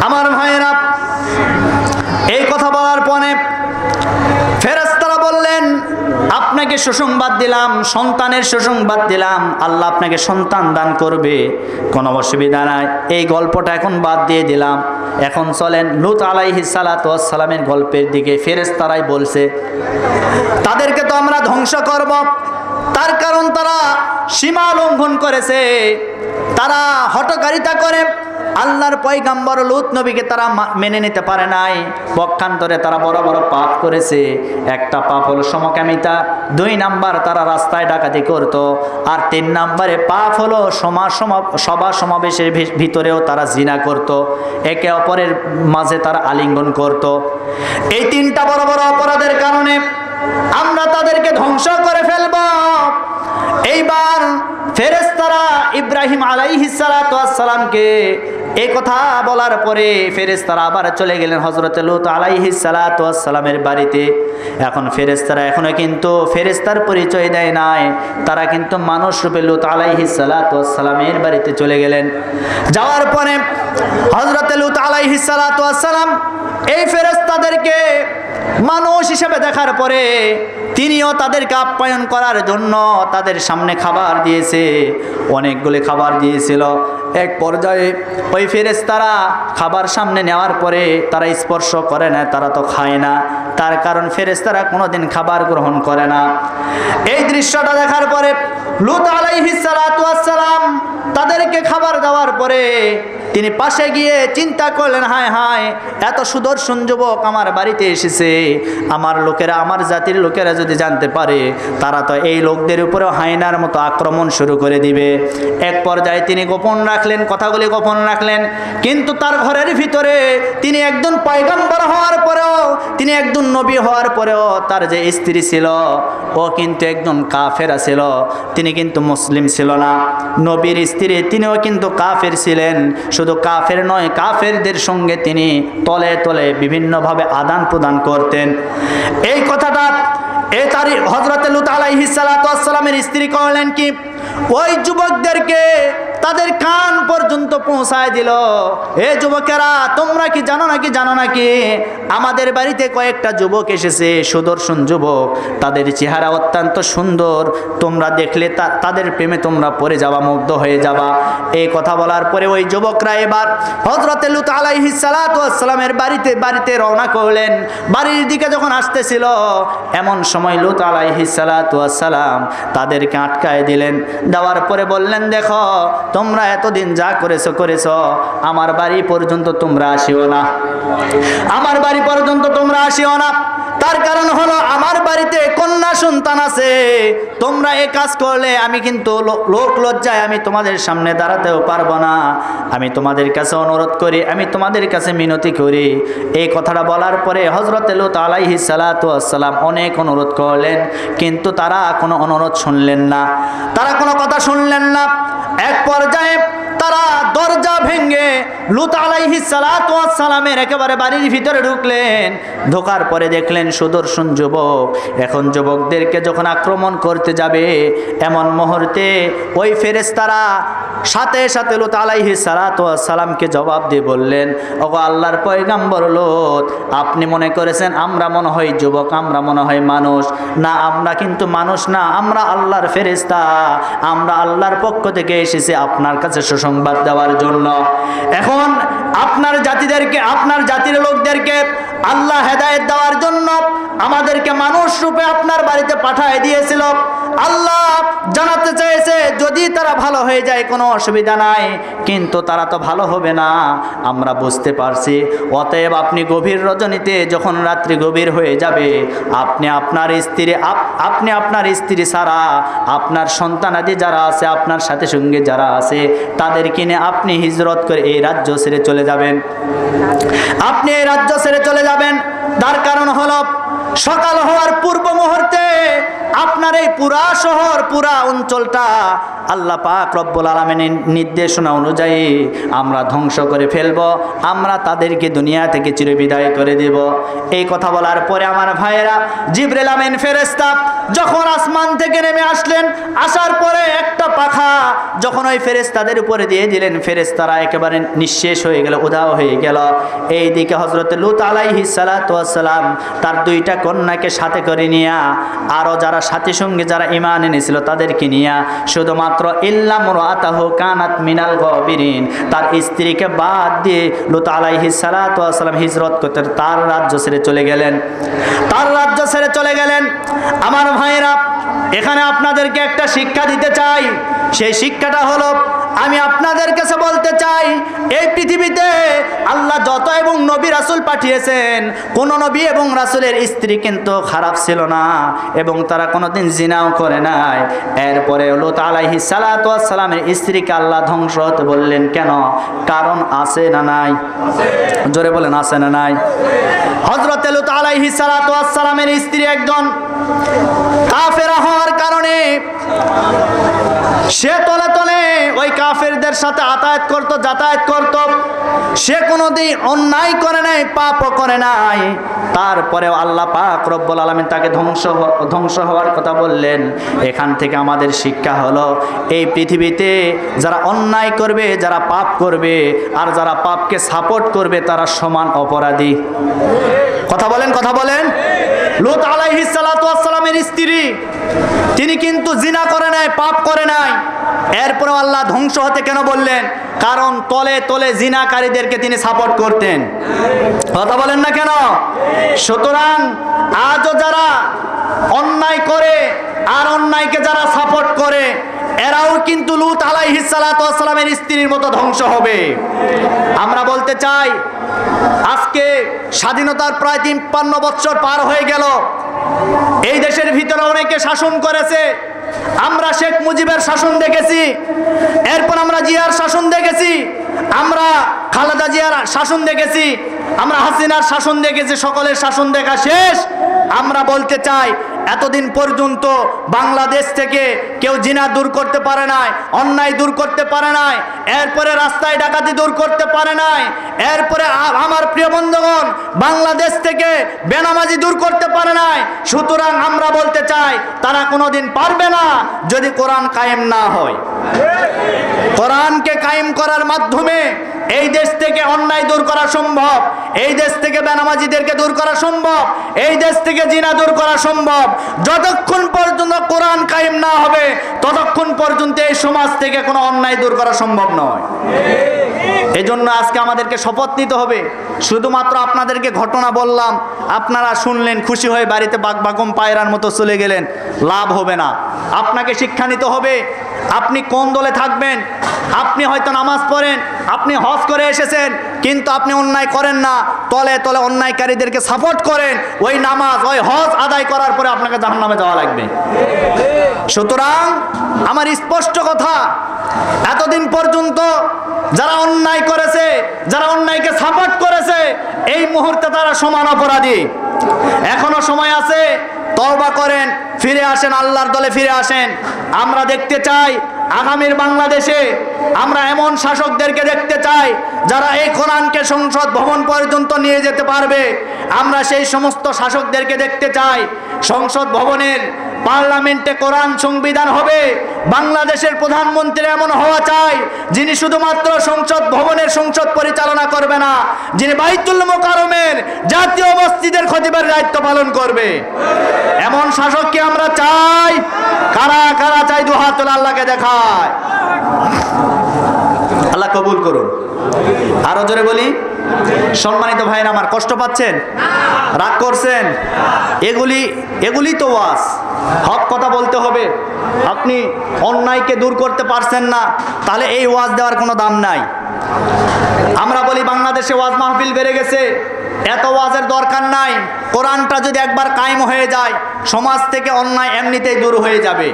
আমার ভাইয়েরা, এই কথা বলার পরে ফেরেশতারা বললেন, আপনি আপনাকে সুসংবাদ দিলাম, সন্তানের সুসংবাদ দিলাম, আল্লাহ আপনাকে সন্তান দান করবে, কোনো অসুবিধা নাই। এই গল্পটা এখন বাদ দিয়ে দিলাম। এখন চলেন লূত আলাইহিস সালাতু ওয়াস সালামের গল্পের দিকে। ফেরেশতারাই বলছে তাদেরকে তো আমরা ধ্বংস করব, তার কারণ তারা সীমা লঙ্ঘন করেছে, তারা হঠকারিতা করে আল্লাহর পয়গম্বর লূত নবীকে তারা মেনে নিতে পারে নাই। পক্ষান্তরে তারা বড় বড় পাপ করেছে। একটা পাপ হলো সমকামিতা, 2 নাম্বার তারা রাস্তায় ডাকাতি করত, আর 3 নাম্বারে পাপ হলো সভা সমাবেশের ভিতরেও তারা জিনা করত, একে অপরের মাঝে তারা আলিঙ্গন করত। এই 3টা বড় বড় অপরাধের কারণে আমরা তাদেরকে ধ্বংস করে ফেলব। এইবার ফেরেশতারা ইব্রাহিম আলাইহিস সালাতু ওয়াস সালামকে এই কথা বলার পরে ফেরেশতারা আবার চলে গেলেন হযরত লূত আলাইহিস সালাতু ওয়াস সালামের বাড়িতে। এখন ফেরেশতারা এখনো কিন্তু ফেরেশতার পরিচয় দেয় নাই, তারা কিন্তু মানুষ রূপে লূত আলাইহিস সালাতু ওয়াস সালামের বাড়িতে চলে গেলেন। যাওয়ার পরে হযরত লূত আলাইহিস সালাতু ওয়াস সালাম এই ফেরেশতাদেরকে মানুষ হিসেবে দেখার পরে তিনিও তাদেরকে আপ্যায়ন করার জন্য তাদের সামনে খাবার দিয়েছে, অনেকগুলো খাবার দিয়েছিল। এক পর্যায়ে ওই ফেরেশতারা খাবার সামনে নেওয়ার পরে তারা স্পর্শ করে না, তারা তো খায় না, তার কারণ ফেরেশতারা কোনোদিন খাবার গ্রহণ করে না। এই দৃশ্যটা দেখার পরে লূত আলাইহিস সালাতু ওয়াস সালাম তাদেরকে খাবার দেওয়ার পরে তিনি পাশে গিয়ে চিন্তা করলেন, হায় হায়, এত সুদর্শন যুবক আমার বাড়িতে এসেছে, আমার লোকেরা, আমার জাতির লোকেরা যদি জানতে পারে তারা তো এই লোকদের উপরেও হায়নার মতো আক্রমণ শুরু করে দিবে। এক পর্যায়ে তিনি গোপন রাখলেন, কথাগুলি গোপন রাখলেন, কিন্তু তার ঘরের ভিতরে তিনি একজন পয়গম্বর হওয়ার পরেও, তিনি একজন নবী হওয়ার পরেও তার যে স্ত্রী ছিল ও কিন্তু একজন কাফেরা ছিল, তিনি কিন্তু মুসলিম ছিল না। নবীর স্ত্রী তিনিও কিন্তু কাফের ছিলেন। শুধু কাফের নয়, কাফেরদের সঙ্গে তিনি তলে তলে বিভিন্নভাবে আদান প্রদান করতেন। এই কথাটা তার হযরত লূত আলাইহিস সালাতু ওয়াস সালামের স্ত্রী করলেন কি, ওই যুবকদেরকে তাদের কান পর্যন্ত পৌঁছায় দিল, এ যুবকেরা তোমরা কি জানো নাকি আমাদের বাড়িতে কয়েকটা যুবক এসেছে, সুদর্শন যুবক, তাদের চেহারা অত্যন্ত সুন্দর, তোমরা দেখলে তাদের প্রেমে তোমরা পড়ে যাবা, মুগ্ধ হয়ে যাবা। এই কথা বলার পরে ওই যুবকরা এবার হযরত লূত আলাইহিস সালাতু ওয়াস সালামের বাড়িতে রওনা করলেন। বাড়ির দিকে যখন আসতেছিল এমন সময় লূত আলাইহিস সালাতু ওয়াস সালাম তাদেরকে আটকায় দিলেন। দেওয়ার পরে বললেন, দেখো তোমরা এতদিন যা করেছো আমার বাড়ি পর্যন্ত তোমরা আসিও না, আমার বাড়ি পর্যন্ত তোমরা আসিও না। তার কারণ হলো আমার বাড়িতে কন্যা সন্তান আছে, তোমরা এই কাজ করলে আমি কিন্তু লোক লজ্জায় আমি তোমাদের সামনে দাঁড়াতেও পারবো না। আমি তোমাদের কাছে অনুরোধ করি, আমি তোমাদের কাছে মিনতি করি। এই কথাটা বলার পরে হযরত লূত আলাইহিস সালাতু ওয়াস সালাম অনেক অনুরোধ করলেন, কিন্তু তারা কোনো অনুরোধ শুনলেন না, তারা কোনো কথা শুনলেন না। এক পর্যায়ে তারা দরজা ভেঙে লূত আলাইহিস সালাতু ওয়াস সালামের একেবারে বাড়ির ভিতরে ঢুকলেন। ঢোকার পরে দেখলেন সুদর্শন যুবক। এখন যুবকদেরকে যখন আক্রমণ করতে যাবে এমন মুহূর্তে ওই ফেরেশতারা সাথে সাথে লূত আলাইহিস সালাতু ওয়াস সালামকে জবাব দিয়ে বললেন, ওগো আল্লাহর পয়গম্বর লূত, আপনি মনে করেছেন আমরা মনে হয় যুবক, আমরা মনে হয় মানুষ? না, আমরা কিন্তু মানুষ না, আমরা আল্লাহর ফেরেশতা, আমরা আল্লাহর পক্ষ থেকে এসেছি আপনার কাছে সুসংবাদ দেওয়ার জন্য। এখন আপনার জাতিদেরকে, আপনার জাতির লোকদেরকে আল্লাহ হেদায়েত দেওয়ার জন্য আমাদেরকে মানুষ রূপে আপনার বাড়িতে পাঠিয়ে দিয়েছিল। আল্লাহ জানাতে চেয়েছে যদি তারা ভালো হয়ে যায় কোনো অসুবিধা নাই, কিন্তু তারা তো ভালো হবে না, আমরা বুঝতে পারছি। অতএব আপনি গভীর রজনীতে যখন রাত্রি গভীর হয়ে যাবে, আপনি আপনার স্ত্রী ছাড়া আপনার সন্তানাদি যারা আছে, আপনার সাথে সঙ্গে যারা আছে, তাদেরকে নিয়ে আপনি হিজরত করে এই রাজ্য ছেড়ে চলে যাবেন। আপনি এই রাজ্য ছেড়ে চলে যাবেন। তার কারণ হলো সকাল হওয়ার পূর্ব মুহূর্তে আপনার এই পুরা শহর, পুরা অঞ্চলটা আল্লাহ পাক রব্বুল আলামিনের নির্দেশনা অনুযায়ী আমরা ধ্বংস করে ফেলব, আমরা তাদেরকে দুনিয়া থেকে চিরবিদায় করে দেব। এই কথা বলার পরে আমার ভাইয়েরা, জিবরিল আমিন ফেরেশতা যখন আসমান থেকে নেমে আসলেন, আসার পরে একটা পাখা যখন ওই ফেরেশতাদের উপরে দিয়ে দিলেন, ফেরেশতারা একেবারে নিঃশেষ হয়ে গেল, উধাও হয়ে গেল। এইদিকে হযরত লূত আলাইহিস সালাতু ওয়াস সালাম তার দুইটা কন্যাকে সাথে করে নিয়ে, আরও যারা সাথী সঙ্গে যারা ঈমান এনেছিল তাদেরকে নিয়ে, শুধুমাত্র ইল্লা মুরাতাহু কানাত মিনাল গাবিরিন, তার স্ত্রীকে বাদ দিয়ে লূত আলাইহিস সালাতু ওয়াস সালাম হিজরত করতে তার রাজ্য ছেড়ে চলে গেলেন, তার রাজ্য ছেড়ে চলে গেলেন। আমার ভাইরা, এখানে আপনাদেরকে একটা শিক্ষা দিতে চাই। সেই শিক্ষাটা হলো, আমি আপনাদের কাছে বলতে চাই, এই পৃথিবীতে আল্লাহ যত এবং নবী রাসূল পাঠিয়েছেন, কোন নবী এবং রাসূলের স্ত্রী কিন্তু খারাপ ছিল না এবং তারা কোনোদিন জিনাও করে নাই। এরপরে লূত আলাইহিস সালাতু ওয়াস সালামের স্ত্রীকে আল্লাহ ধ্বংস হতে বললেন কেন? কারণ আছে না নাই? জোরে বলেন, আছে না নাই? হযরত লূত আলাইহিস সালাতু ওয়াস সালামের স্ত্রী একজন কাফেরা হওয়ার কারণে সে তলে তলে ওই কাফেরদের সাথে যাতায়াত করত। সে কোনোদিন অন্যায় করে নাই, পাপও করে নাই। তারপরেও আল্লাহ পাক রব্বুল আলামিন তাকে ধ্বংস হওয়ার কথা বললেন। এখান থেকে আমাদের শিক্ষা হলো, এই পৃথিবীতে যারা অন্যায় করবে, যারা পাপ করবে, আর যারা পাপকে সাপোর্ট করবে, তারা সমান অপরাধী। কথা বলেন। লূত আলাইহিস সালাতু ওয়াস সালামের স্ত্রী, তিনি কিন্তু জিনা করে নাই, পাপ করে নাই। এরপরেও আল্লাহ ধ্বংস হতে কেন বললেন? কারণ তলে তলে জিনাকারীদেরকে তিনি সাপোর্ট করতেন। কথা বলেন না কেন? সুতরাং আজও যারা অন্যায় করে আর অন্যায়কে যারা সাপোর্ট করে, এরাও কিন্তু লূত আলাইহিস সালাতু ওয়াস সালামের স্ত্রীর মতো ধ্বংস হবে। আমরা বলতে চাই, আজকে স্বাধীনতার প্রায় 53 বছর পার হয়ে গেল। এই দেশের ভিতরে অনেকে শাসন করেছে। আমরা শেখ মুজিবের শাসন দেখেছি, এরপর আমরা জিয়ার শাসন দেখেছি, আমরা খালেদা জিয়ার শাসন দেখেছি, আমরা হাসিনার শাসন দেখেছি। সকলের শাসন দেখা শেষ। আমরা বলতে চাই, এতদিন পর্যন্ত বাংলাদেশ থেকে কেউ জিনা দূর করতে পারে নাই, অন্যায় দূর করতে পারে নাই, এরপরে রাস্তায় ডাকাতি দূর করতে পারে নাই, এরপরে আমার প্রিয় বন্ধুগণ বাংলাদেশ থেকে বেনামাজি দূর করতে পারে নাই। সুতরাং আমরা বলতে চাই, তারা কোনোদিন পারবে না যদি কোরআন কায়েম না হয়। কোরআনকে কায়েম করার মাধ্যমে এই দেশ থেকে অন্যায় দূর করা সম্ভব, এই দেশ থেকে বেনামাজিদেরকে দূর করা সম্ভব, এই দেশ থেকে জিনা দূর করা সম্ভব। যতক্ষণ পর্যন্ত কোরআন কায়েম না হবে, ততক্ষণ পর্যন্ত এই সমাজ থেকে কোনো অন্যায় দূর করা সম্ভব নয়। এই জন্য আজকে আমাদেরকে শপথ নিতে হবে। শুধুমাত্র আপনাদেরকে ঘটনা বললাম, আপনারা শুনলেন, খুশি হয়ে বাড়িতে বাগবাগম পায়রার মতো চলে গেলেন, লাভ হবে না। আপনাকে শিক্ষা নিতে হবে, আপনি কোন দলে থাকবেন। আপনি হয়তো নামাজ পড়েন, আপনি হজ করে এসেছেন, কিন্তু আপনি অন্যায় করেন না, তলে তলে অন্যায়কারীদেরকে সাপোর্ট করেন। ওই নামাজ, ওই হজ আদায় করার পরে আপনাকে জাহান্নামে যাওয়া লাগবে। সুতরাং আমার স্পষ্ট কথা, এতদিন পর্যন্ত যারা অন্যায় করেছে, যারা অন্যায়কে সাপোর্ট করেছে, এই মুহূর্তে তারা সমান অপরাধী। এখনো সময় আছে, তওবা করেন, ফিরে আসেন, আল্লাহর দলে ফিরে আসেন। আমরা দেখতে চাই আগামীর বাংলাদেশে আমরা এমন শাসকদেরকে দেখতে চাই যারা এই কোরআনকে সংসদ ভবন পর্যন্ত নিয়ে যেতে পারবে। আমরা সেই সমস্ত শাসকদেরকে দেখতে চাই। সংসদ ভবনের পার্লামেন্টে কোরআন সংবিধান হবে। বাংলাদেশের প্রধানমন্ত্রী এমন হওয়া চাই যিনি শুধুমাত্র সংসদ ভবনের সংসদ পরিচালনা করবে না, যিনি বাইতুল মুকাররমের জাতীয় মসজিদের খতিবের দায়িত্ব পালন করবে। এমন শাসককে আমরা চাই। কারা কারা চাই? দু হাত তুলে আল্লাহকে দেখায়। আল্লাহ কবুল করুন। আরো জোরে বলি। সম্মানিত ভাইরা আমার, কষ্ট পাচ্ছেন? রাগ করছেন? এগুলি তো ওয়াজ। হক কথা বলতে হবে। আপনি অন্যায়কে দূর করতে পারছেন না, তাহলে এই ওয়াজ দেওয়ার কোনো দাম নাই। আমরা বলি বাংলাদেশে ওয়াজ মাহফিল বেড়ে গেছে, এত ওয়াজের দরকার নাই। কোরআনটা যদি একবার কায়েম হয়ে যায়, সমাজ থেকে অন্যায় এমনিতেই দূর হয়ে যাবে,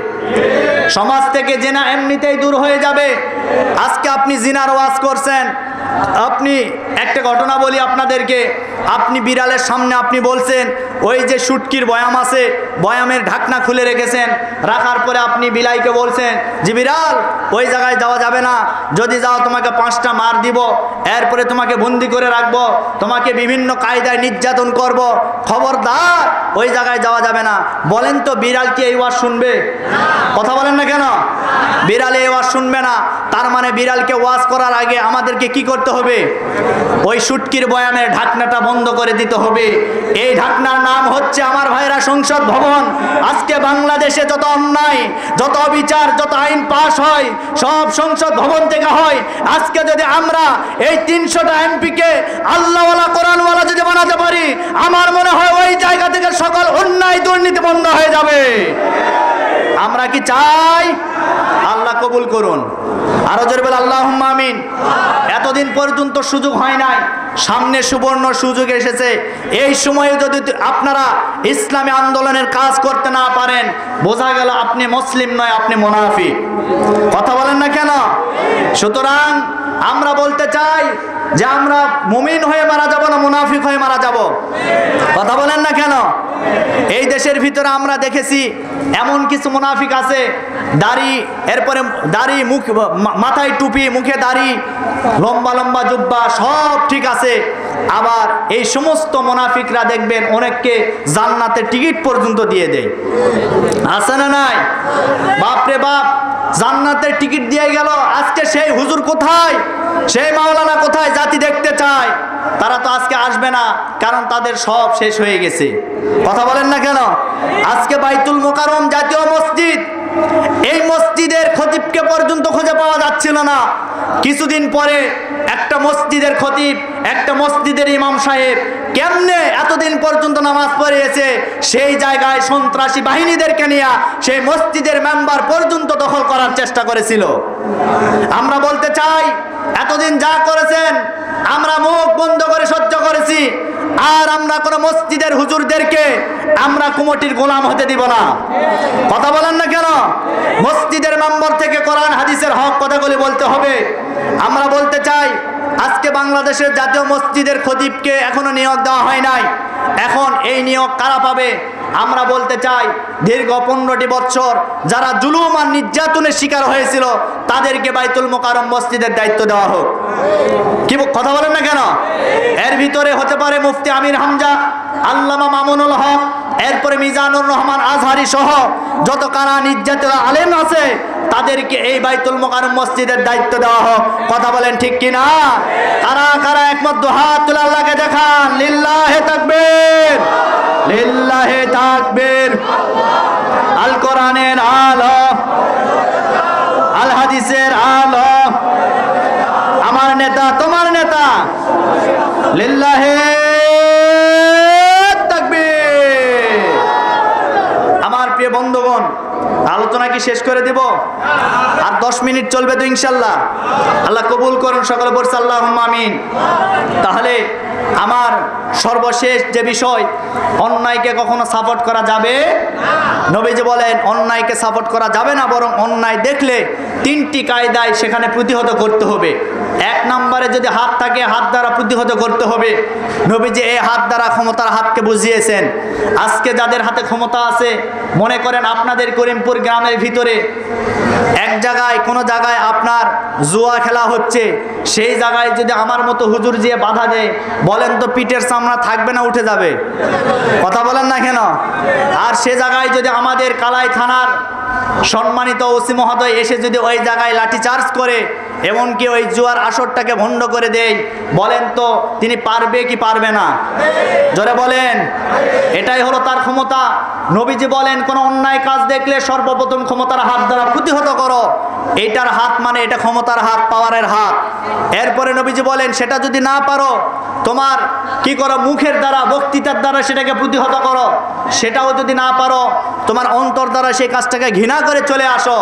সমাজ থেকে জিনা এমনিতেই দূর হয়ে যাবে। আজকে আপনি জিনার ওয়াজ করছেন, আপনি একটা ঘটনা বলি আপনাদেরকে, আপনি বিড়ালের সামনে আপনি বলছেন ওই যে শুটকির বয়াম আছে, বয়ামের ঢাকনা খুলে রেখেছেন, রাখার পরে আপনি বিলাইকে বলছেন যে বিড়াল ওই জায়গায় যাওয়া যাবে না, যদি যাও তোমাকে 5টা মার দিব, এরপরে তোমাকে বন্দি করে রাখবো, তোমাকে বিভিন্ন কায়দায় নির্যাতন করব, খবরদার ওই জায়গায় যাওয়া যাবে না। বলেন তো বিড়াল কি এই ওয়াজ শুনবে? কথা বলেন না কেন? বিড়াল এই ওয়াজ শুনবে না। তার মানে বিড়ালকে ওয়াজ করার আগে আমাদেরকে কি করতে হবে? ওই শুটকির বয়ামের ঢাকনাটা বন্ধ করে দিতে হবে। এই ঢাকনার নাম হচ্ছে আমার ভাইরা সংসদ ভবন। আজকে বাংলাদেশে যত অন্যায়, যত অবিচার, যত আইন পাস হয় সব সংসদ ভবন থেকে হয়। আজকে যদি আমরা এই 300টা এমপিকে আল্লাহওয়ালা কোরআনওয়ালা যদি বানাতে পারি, আমার মনে হয় ওই জায়গা থেকে সকল অন্যায় দুর্নীতি বন্ধ হয়ে যাবে। আমরা কি চাই? আল্লাহ কবুল করুন। আরো জোরে বলে আল্লাহুম্মা আমিন। এতদিন পর্যন্ত সুযোগ হয় নাই, সামনে সুবর্ণ সুযোগ এসেছে। এই সময়ে যদি আপনারা ইসলামী আন্দোলনের কাজ করতে না পারেন, বোঝা গেল আপনি মুসলিম নয়, আপনি মুনাফিক। কথা বলেন না কেন? সুতরাং আমরা বলতে চাই যে আমরা মুমিন হয়ে মারা যাব না মুনাফিক হয়ে মারা যাব? কথা বলেন না কেন? এই দেশের ভিতরে আমরা দেখেছি এমন কিছু মুনাফিক আছে, দাড়ি, এরপরে দাড়ি, মুখ, মাথায় টুপি, মুখে দাড়ি, লম্বা লম্বা জুব্বা, সব ঠিক আছে। আবার এই সমস্ত মুনাফিকরা দেখবেন অনেককে জান্নাতের টিকিট পর্যন্ত দিয়ে দেয়। আছে না নাই? বাপরে বাপ, জান্নাতের টিকিট দিয়ে গেল। আজকে সেই হুজুর কোথায়, সেই মাওলানা কোথায়? জাতি দেখতে চায়। তারা তো আজকে আসবে না, কারণ তাদের সব শেষ হয়ে গেছে। কথা বলেন না কেন? আজকে বাইতুল মোকাররম জাতীয় মসজিদ, এই মসজিদের খতিবকে পর্যন্ত খুঁজে পাওয়া যাচ্ছিল না। কিছুদিন পরে একটা মসজিদের খতিব, একটা মসজিদের ইমাম সাহেব কেমনে এতদিন পর্যন্ত নামাজ পড়িয়েছে, সেই জায়গায় সন্ত্রাসী বাহিনীদেরকে নিয়ে সেই মসজিদের মেম্বার পর্যন্ত দখল করার চেষ্টা করেছিল। আমরা বলতে চাই, এতদিন যা করেছেন আমরা মুখ বন্ধ করে সহ্য করেছি, আর আমরা কোন মসজিদের হুজুরদেরকে আমরা কমিটির গোলাম হতে দিব না। কথা বলেন না কেন? মসজিদের মেম্বার থেকে কোরআন হাদিসের হক কথাগুলি বলতে হবে। আমরা বলতে চাই, আজকে বাংলাদেশের জাতীয় মসজিদের খতিবকে এখনো নিয়োগ দেওয়া হয় নাই। এখন এই নিয়োগ কারা পাবে? আমরা বলতে চাই, দীর্ঘ 15টি বছর যারা জুলুম আর নির্যাতনের শিকার হয়েছিল তাদেরকে বাইতুল মোকাররম মসজিদের দায়িত্ব দেওয়া হোক। কি কথা বলেন না কেন? এর ভিতরে হতে পারে মুফতি আমির হামজা, আল্লামা মামুনুল হক, এরপরে মিজানুর রহমান আজহারি সহ যত কারা নির্যাতিত আলেম আছে তাদেরকে এই বাইতুল মোকাররম মসজিদের দায়িত্ব দেওয়া হোক। কথা বলেন ঠিক কিনা? কারা কারা একমত? দুহাত তুলে আল্লাহকে দেখান। লিল্লাহে তাকবীর, লিল্লাহে তাকবীর। আল কোরআনের আলো, আল হাদিসের আলো, আমার নেতা তোমার নেতা, লিল্লাহে তাকবীর। আমার প্রিয় বন্ধুগণ, আলোচনা কি শেষ করে দিব? আর 10 মিনিট চলবে তো ইনশাল্লাহ। আল্লাহ কবুল করুন, সকলে বলছে আল্লাহুম্মা আমিন। তাহলে আমার সর্বশেষ যে বিষয়, অন্যায়কে কখনো সাপোর্ট করা যাবে না। নবীজি বলেন অন্যায়কে সাপোর্ট করা যাবে না, বরং অন্যায় দেখলে 3টি কায়দায় সেখানে প্রতিহত করতে হবে। 1 নম্বরে যদি হাত থাকে, হাত দ্বারা প্রতিহত করতে হবে। নবীজি এই হাত দ্বারা ক্ষমতার হাতকে বুঝিয়েছেন। আজকে যাদের হাতে ক্ষমতা আছে, মনে করেন আপনাদের করিমপুর গ্রামের ভিতরে এক জায়গায়, কোনো জায়গায় আপনার জুয়া খেলা হচ্ছে, সেই জায়গায় যদি আমার মতো হুজুর দিয়ে বাধা দেয়, বলেন তো পিঠের চামড়া থাকবে না উঠে যাবে? কথা বলেন না কেন? আর সে জায়গায় যদি আমাদের কালাই থানার সম্মানিত ওসি মহোদয় এসে যদি ওই জায়গায় লাঠিচার্জ করে, এমনকি ওই জুয়ার আসরটাকে ভণ্ড করে দেয়, বলেন তো তিনি পারবে কি পারবে না? জোরে বলেন। এটাই হলো তার ক্ষমতা। নবীজি বলেন কোন অন্যায় কাজ দেখলে সর্বপ্রথম ক্ষমতার হাত দ্বারা প্রতিহত করো। এইটার হাত মানে এটা ক্ষমতার হাত, পাওয়ারের হাত। এরপরে নবীজি বলেন সেটা যদি না পারো, তোমার কি করো? মুখের দ্বারা, বক্তৃতার দ্বারা সেটাকে প্রতিহত করো। সেটাও যদি না পারো, তোমার অন্তর দ্বারা সেই কাজটাকে ঘৃণা করে চলে আসো।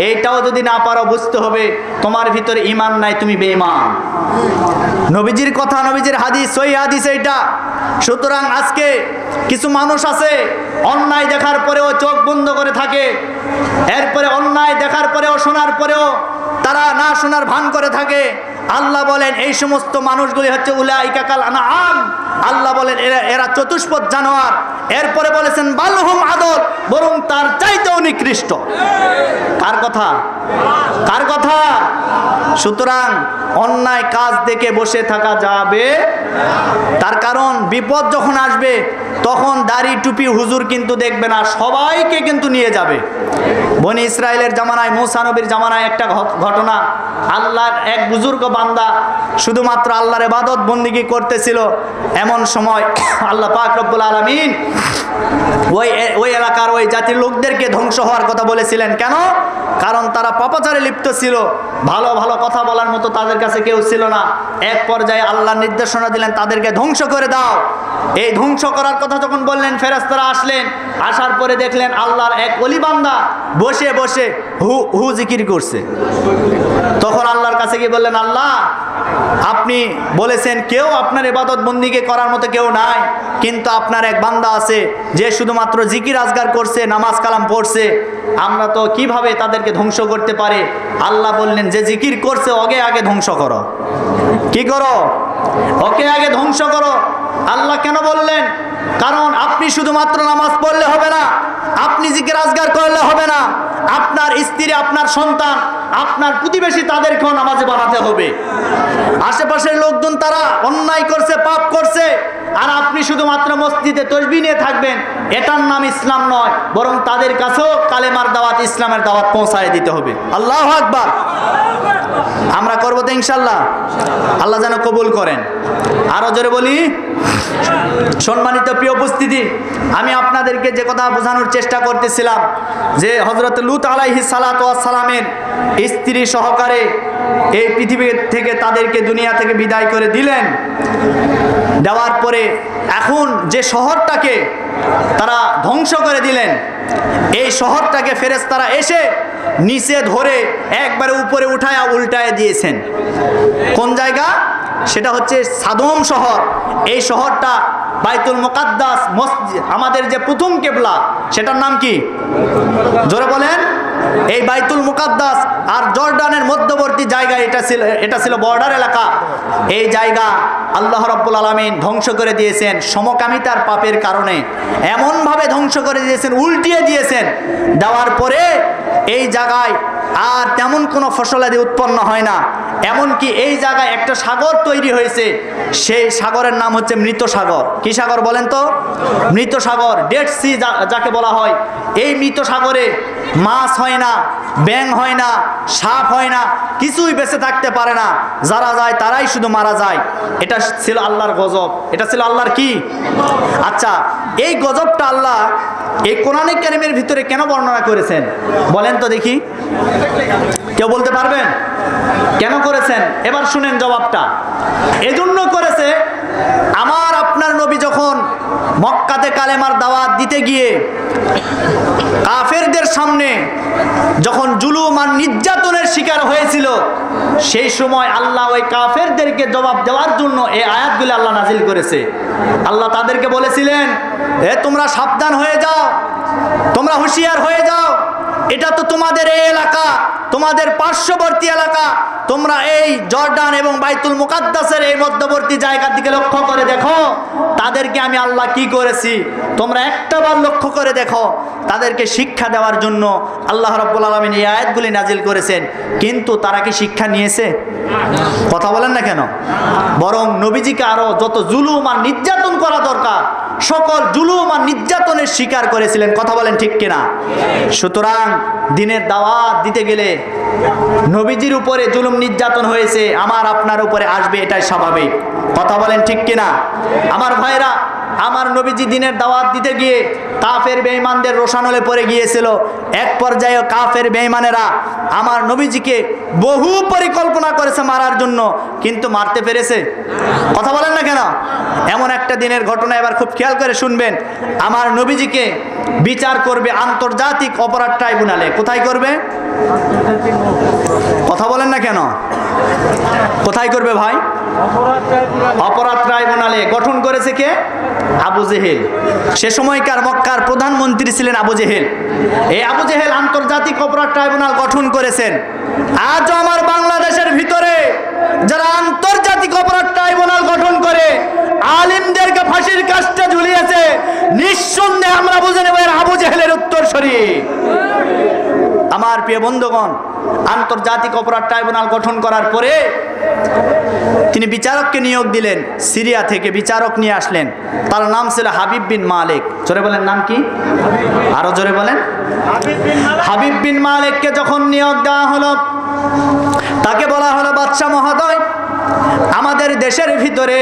এইটাও যদি না পারো, বুঝতে হবে তোমার ভিতরে ঈমান নাই, তুমি বেঈমান। নবীজির কথা, নবীজির হাদিস, সহিহ হাদিস এইটা। সুতরাং আজকে কিছু মানুষ আছে অন্যায় দেখার পরেও চোখ বন্ধ করে থাকে, এরপরে অন্যায় দেখার পরেও শোনার পরেও তারা না শোনার ভান করে থাকে। আল্লাহ বলেন এই সমস্ত মানুষগুলি হচ্ছে উলাইকা কাল আনআম, আল্লাহ বলেন এরা চতুষ্পদ জানোয়ার। এরপরে বলেছেন বালহুম আদল, বরং তার চাইতেও নিকৃষ্ট। কার কথা? কার কথা? সুতরাং অন্যায় কাজ দেখে বসে থাকা যাবে, তার কারণ বিপদ যখন আসবে তখন দাড়ি টুপি হুজুর কিন্তু দেখবে না, সবাইকে কিন্তু নিয়ে যাবে। বনি ইসরায়েলের জামানায়, মূসা নবীর জামানায় একটা ঘটনা, আল্লাহর এক বুজুর্গ বান্দা শুধুমাত্র আল্লাহর ইবাদত বন্দিগি করতেছিল। এমন সময় আল্লাহ পাক রব্বুল আলামিন ওই এলাকার ওই জাতির লোকদেরকে ধ্বংস হওয়ার কথা বলেছিলেন। কেন? কারণ তারা পাপাচারে লিপ্ত ছিল, ভালো ভালো কথা বলার মতো তাদের কাছে কেউ ছিল না। এক পর্যায়ে আল্লাহ নির্দেশনা দিলেন তাদেরকে ধ্বংস করে দাও। এই ধ্বংস করার কথা যখন বললেন, ফেরেশতারা আসলেন, আসার পরে দেখলেন আল্লাহর এক ওলি বান্দা বসে বসে হু জিকির করছে। তখন আল্লাহর কাছে গিয়ে বললেন, আল্লাহ আপনি বলেছেন কেউ আপনার ইবাদত বন্দিকে করার মতো কেউ নাই, কিন্তু আপনার এক বান্দা আছে যে শুধুমাত্র জিকির আজগার করছে, নামাজ কালাম পড়ছে, আমরা তো কিভাবে তাদেরকে ধ্বংস করতে পারি? আল্লাহ বললেন যে জিকির করছে ওকে আগে ধ্বংস করো। কি করো? ওকে আগে ধ্বংস করো। আল্লাহ কেন বললেন? কারণ আপনি শুধুমাত্র নামাজ পড়লে হবে না, আপনি জিকির আজগার করলে হবে না, আপনার স্ত্রী, আপনার সন্তান, আপনার প্রতিবেশী তাদেরকেও নামাজে বানাতে হবে। আশেপাশের লোকজন তারা অন্যায় করছে, পাপ করছে, আর আপনি শুধুমাত্র মসজিদে তাসবিহ নিয়ে থাকবেন, এটার নাম ইসলাম নয়, বরং তাদের কাছেও কালেমার দাওয়াত, ইসলামের দাওয়াত পৌঁছায় দিতে হবে। আল্লাহু আকবার। আমরা করবো তো ইনশাল্লাহ। আল্লাহ যেন কবুল করেন। আরো জোরে বলি। সম্মানিত প্রিয় উপস্থিতি, আমি আপনাদেরকে যে কথা বোঝানোর চেষ্টা করতেছিলাম যে হযরত লূত আলাইহিস সালাতু ওয়াস সালামের স্ত্রী সহকারে এই পৃথিবী থেকে তাদেরকে দুনিয়া থেকে বিদায় করে দিলেন। দেওয়ার পরে এখন যে শহরটাকে তারা ধ্বংস করে দিলেন, এই শহরটাকে ফেরেশতারা এসে নিচে ধরে একবারে উপরে উঠায়া উল্টায় দিয়েছেন। কোন জায়গা? সেটা হচ্ছে সাদম শহর। এই শহরটা বাইতুল মুকাদ্দাস, মসজিদ, আমাদের যে প্রথম কিবলা, সেটার নাম কি? জোরে বলেন। এই বাইতুল মুকাদ্দাস আর জর্ডানের মধ্যবর্তী জায়গা, এটা ছিল বর্ডার এলাকা। এই জায়গা আল্লাহ রাব্বুল আলামিন ধ্বংস করে দিয়েছেন সমকামিতার পাপের কারণে। এমনভাবে ধ্বংস করে দিয়েছেন, উল্টিয়ে দিয়েছেন। দেওয়ার পরে এই জায়গায় আর তেমন কোনো ফসলাদি উৎপন্ন হয় না। এমনকি এই জায়গায় একটা সাগর তৈরি হয়েছে, সেই সাগরের নাম হচ্ছে মৃত সাগর। কি সাগর বলেন তো? মৃত সাগর, ডেড সি যাকে বলা হয়। এই মৃত সাগরে মাছ হয় না, ব্যাঙ হয় না, সাপ হয় না, কিছুই বেঁচে থাকতে পারে না। যারা যায় তারাই শুধু মারা যায়। এটা ছিল আল্লাহর গজব। এটা ছিল আল্লাহর কি? আচ্ছা, এই গজবটা আল্লাহ এই কোরআনে কারিমের ভিতরে কেন বর্ণনা করেছেন বলেন তো দেখি? কেউ বলতে পারবেন কেন করেছেন? এবার শুনেন জবাবটা। এজন্য করেছে, আমার আপনার নবী যখন মক্কাতে কালেমার দাওয়াত দিতে গিয়ে কাফেরদের সামনে যখন জুলুম আর নির্যাতনের শিকার হয়েছিল, সেই সময় আল্লাহ ওই কাফেরদেরকে জবাব দেওয়ার জন্য এই আয়াতগুলো আল্লাহ নাজিল করেছে। আল্লাহ তাদেরকে বলেছিলেন, তোমরা সাবধান হয়ে যাও, তোমরা হুঁশিয়ার হয়ে যাও, এটা তো তোমাদের এই এলাকা, তোমাদের পার্শ্ববর্তী এলাকা। তোমরা এই জর্ডান এবং বাইতুল মুকাদ্দাসের এই মধ্যবর্তী জায়গার দিকে লক্ষ্য করে দেখো, তাদেরকে আমি আল্লাহ কি করেছি। তোমরা একটাবার লক্ষ্য করে দেখো। তাদেরকে শিক্ষা দেওয়ার জন্য আল্লাহ রাব্বুল আলামিন এই আয়াতগুলি নাজিল করেছেন। কিন্তু তারা কি শিক্ষা নিয়েছে? কথা বলেন না কেন? বরং নবীজিকে আরো যত জুলুম আর নির্যাতন করা দরকার, সকল জুলুম আর নির্যাতনের শিকার করেছিলেন। কথা বলেন ঠিক কিনা? সুতরাং দিনের দাওয়াত দিতে গেলে নবীজির উপরে জুলুম নির্যাতন হয়েছে, আমার আপনার উপরে আসবে, এটাই স্বাভাবিক। কথা বলেন ঠিক কিনা? আমার ভাইরা, আমার নবীজি দিনের দাওয়াত দিতে গিয়ে কাফের বেঈমানদের রোশানলে পড়ে গিয়েছিল। এক পর্যায়ে কাফের বেঈমানেরা আমার নবীজিকে বহু পরিকল্পনা করেছে মারার জন্য, কিন্তু মারতে পেরেছে? কথা বলেন না কেন? এমন একটা দিনের ঘটনা এবার খুব খেয়াল করে শুনবেন। আমার নবীজিকে বিচার করবে আন্তর্জাতিক অপরাধ ট্রাইব্যুনালে। কোথায় করবে? কথা বলেন না কেন? কোথায় করবে ভাই? অপরাধ ট্রাইব্যুনালে। গঠন করেছে কে? আবু জেহেল। সে সময়কার মক্কার প্রধানমন্ত্রী ছিলেন আবু জেহেল। এই আবু জেহেল আন্তর্জাতিক অপরাধ ট্রাইব্যুনাল গঠন করেছেন। আজও আমার বাংলাদেশের ভিতরে যারা আন্তর্জাতিক অপরাধ ট্রাইব্যুনাল গঠন করে আলিমদেরকে ফাঁসির কাস্টে ঝুলিয়েছে, নিঃসন্দেহে আমরা বুঝে নেব এর আবু জেহেলের উত্তরসূরি। আমার প্রিয় বন্ধুগণ, আন্তর্জাতিক অপরাধ ট্রাইব্যুনাল গঠন করার পরে তিনি বিচারককে নিয়োগ দিলেন। সিরিয়া থেকে বিচারক নিয়ে আসলেন। তার নাম ছিল হাবিব বিন মালিক। জোরে বলেন, নাম কি? আরো জোরে বলেন। হাবিব বিন মালিককে যখন নিয়োগ দেওয়া হলো, তাকে বলা হলো, বাদশা মহোদয়, আমাদের দেশের ভিতরে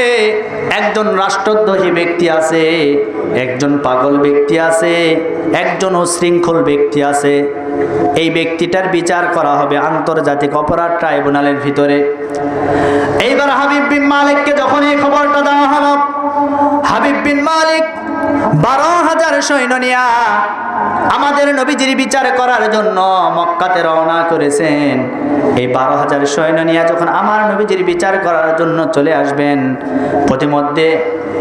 একজন রাষ্ট্রদ্রোহী ব্যক্তি আছে, একজন পাগল ব্যক্তি আছে, একজন উশৃঙ্খল ব্যক্তি আছে। এই ব্যক্তিটার বিচার করা হবে আন্তর্জাতিক অপরাধ ট্রাইব্যুনালের ভিতরে। এইবার হাবিব বিন মালিককে যখন এই খবরটা দেওয়া হলো, হাবিব বিন মালিক 12,000 সৈন্য নিয়ে আমাদের নবীজির বিচার করার জন্য মক্কাতে রওনা করেছেন। এই 12,000 সৈন্য নিয়ে যখন আমার নবীজির বিচার করার জন্য চলে আসবেন, প্রতিমধ্যে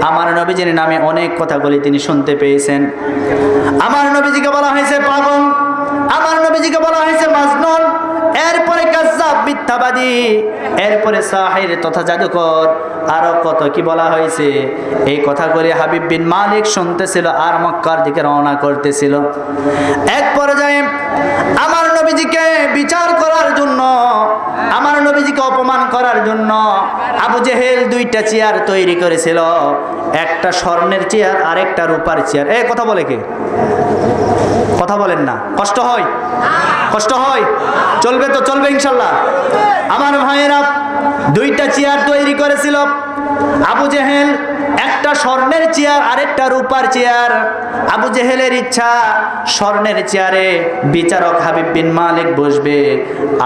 আমার নবীজির নামে অনেক কথাগুলি তিনি শুনতে পেয়েছেন। আমার নবীজিকে বলা হয়েছে পাগল, আমার নবীজিকে বলা হয়েছে মাজনুন, এরপরে কাজ্জাব, মিথ্যাবাদী, এরপরে সাহির তথা জাদুকর, আরো কত কি বলা হয়েছে। এই কথাগুলি হাবিব বিন মালিক শুনতেছিল আর মক্কার দিকে রওনা করতেছিল। এক পর্যায়ে আমার নবীজিকে বিচার করার জন্য, আমার নবীজিকে অপমান করার জন্য আবু জেহেল 2টা চেয়ার তৈরি করেছিল। একটা স্বর্ণের চেয়ার আর একটা রূপার চেয়ার। এই কথা বলে কে? কথা বলেন না। কষ্ট হয়? কষ্ট হয়? চলবে তো, চলবে ইনশাল্লাহ। আমার ভাইয়েরা, 2টা চেয়ার তৈরি করেছিল আবু জেহেল, একটা স্বর্ণের চেয়ার আর একটা রূপার চেয়ার। আবু জেহেলের ইচ্ছা স্বর্ণের চেয়ারে বিচারক হাবিব বিন মালিক বসবে,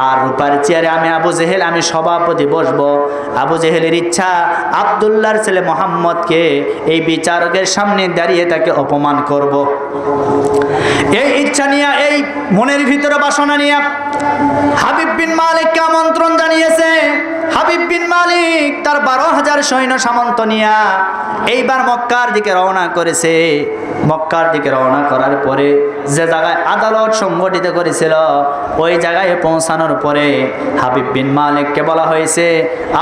আর রূপার চেয়ারে আমি আবু জেহেল, আমি সভাপতি বসবো। আবু জেহেলের ইচ্ছা আব্দুল্লাহর ছেলে মোহাম্মদকে এই বিচারকের সামনে দাঁড়িয়ে তাকে অপমান করব। এই ইচ্ছা নিয়ে, এই মনের ভিতরে বাসনা নিয়ে হাবিব বিন মালিককে আমন্ত্রণ জানিয়েছে। হাবিব বিন মালিক তার 12,000 সৈন্য সামন্ত নিয়ে এইবার মক্কার দিকে রওনা করেছে। মক্কার দিকে রওনা করার পরে যে জায়গায় আদালত সংগঠিত করেছিল, ওই জায়গায় পৌঁছানোর পরে হাবিব বিন মালিককে বলা হয়েছে,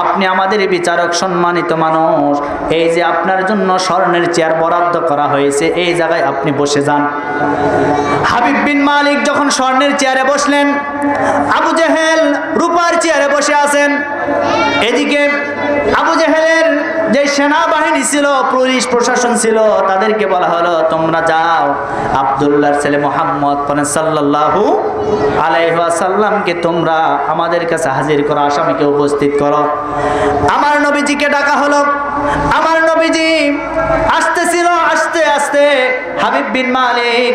আপনি আমাদের বিচারক, সম্মানিত মানুষ, এই যে আপনার জন্য স্বর্ণের চেয়ার বরাদ্দ করা হয়েছে, এই জায়গায় আপনি বসে যান। হাবিব বিন মালিক যখন স্বর্ণের চেয়ারে বসলেন, আবু জেহেল রূপার চেয়ারে বসে আছেন। এদিকে আবু জেহেলের যে সেনাবাহিনী ছিল, পুলিশ প্রশাসন ছিল, তাদেরকে বলা হলো, তোমরা যাও আব্দুল্লাহর ছেলে মোহাম্মদ সাল্লাল্লাহু আলাইহি ওয়াসাল্লামকে তোমরা আমাদের কাছে হাজির করো, আসামিকে উপস্থিত করো। আমার নবীজিকে ডাকা হলো। আমার নবীজি আসতেছিল। আস্তে আস্তে হাবিব বিন মালিক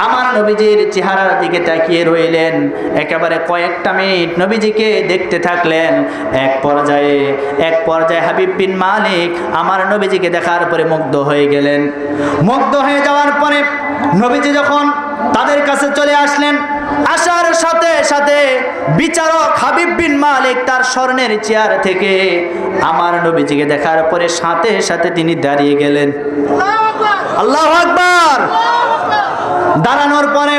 আমার নবীজির চেহারার দিকে তাকিয়ে রইলেন। একেবারে কয়েকটা মিনিট নবীজিকে দেখতে থাকলেন। এক পর্যায়ে হাবিব বিন মালিক আমার নবীজিকে দেখার পরে মুগ্ধ হয়ে গেলেন। মুগ্ধ হয়ে যাওয়ার পরে নবীজি যখন তাদের কাছে চলে আসলেন, আসার সাথে সাথে বিচারক হাবিব বিন মালিক তার স্বর্ণের চেয়ার থেকে আমার নবীজিকে দেখার পরে সাথে সাথে তিনি দাঁড়িয়ে গেলেন। আল্লাহু আকবার। দাঁড়ানোর পরে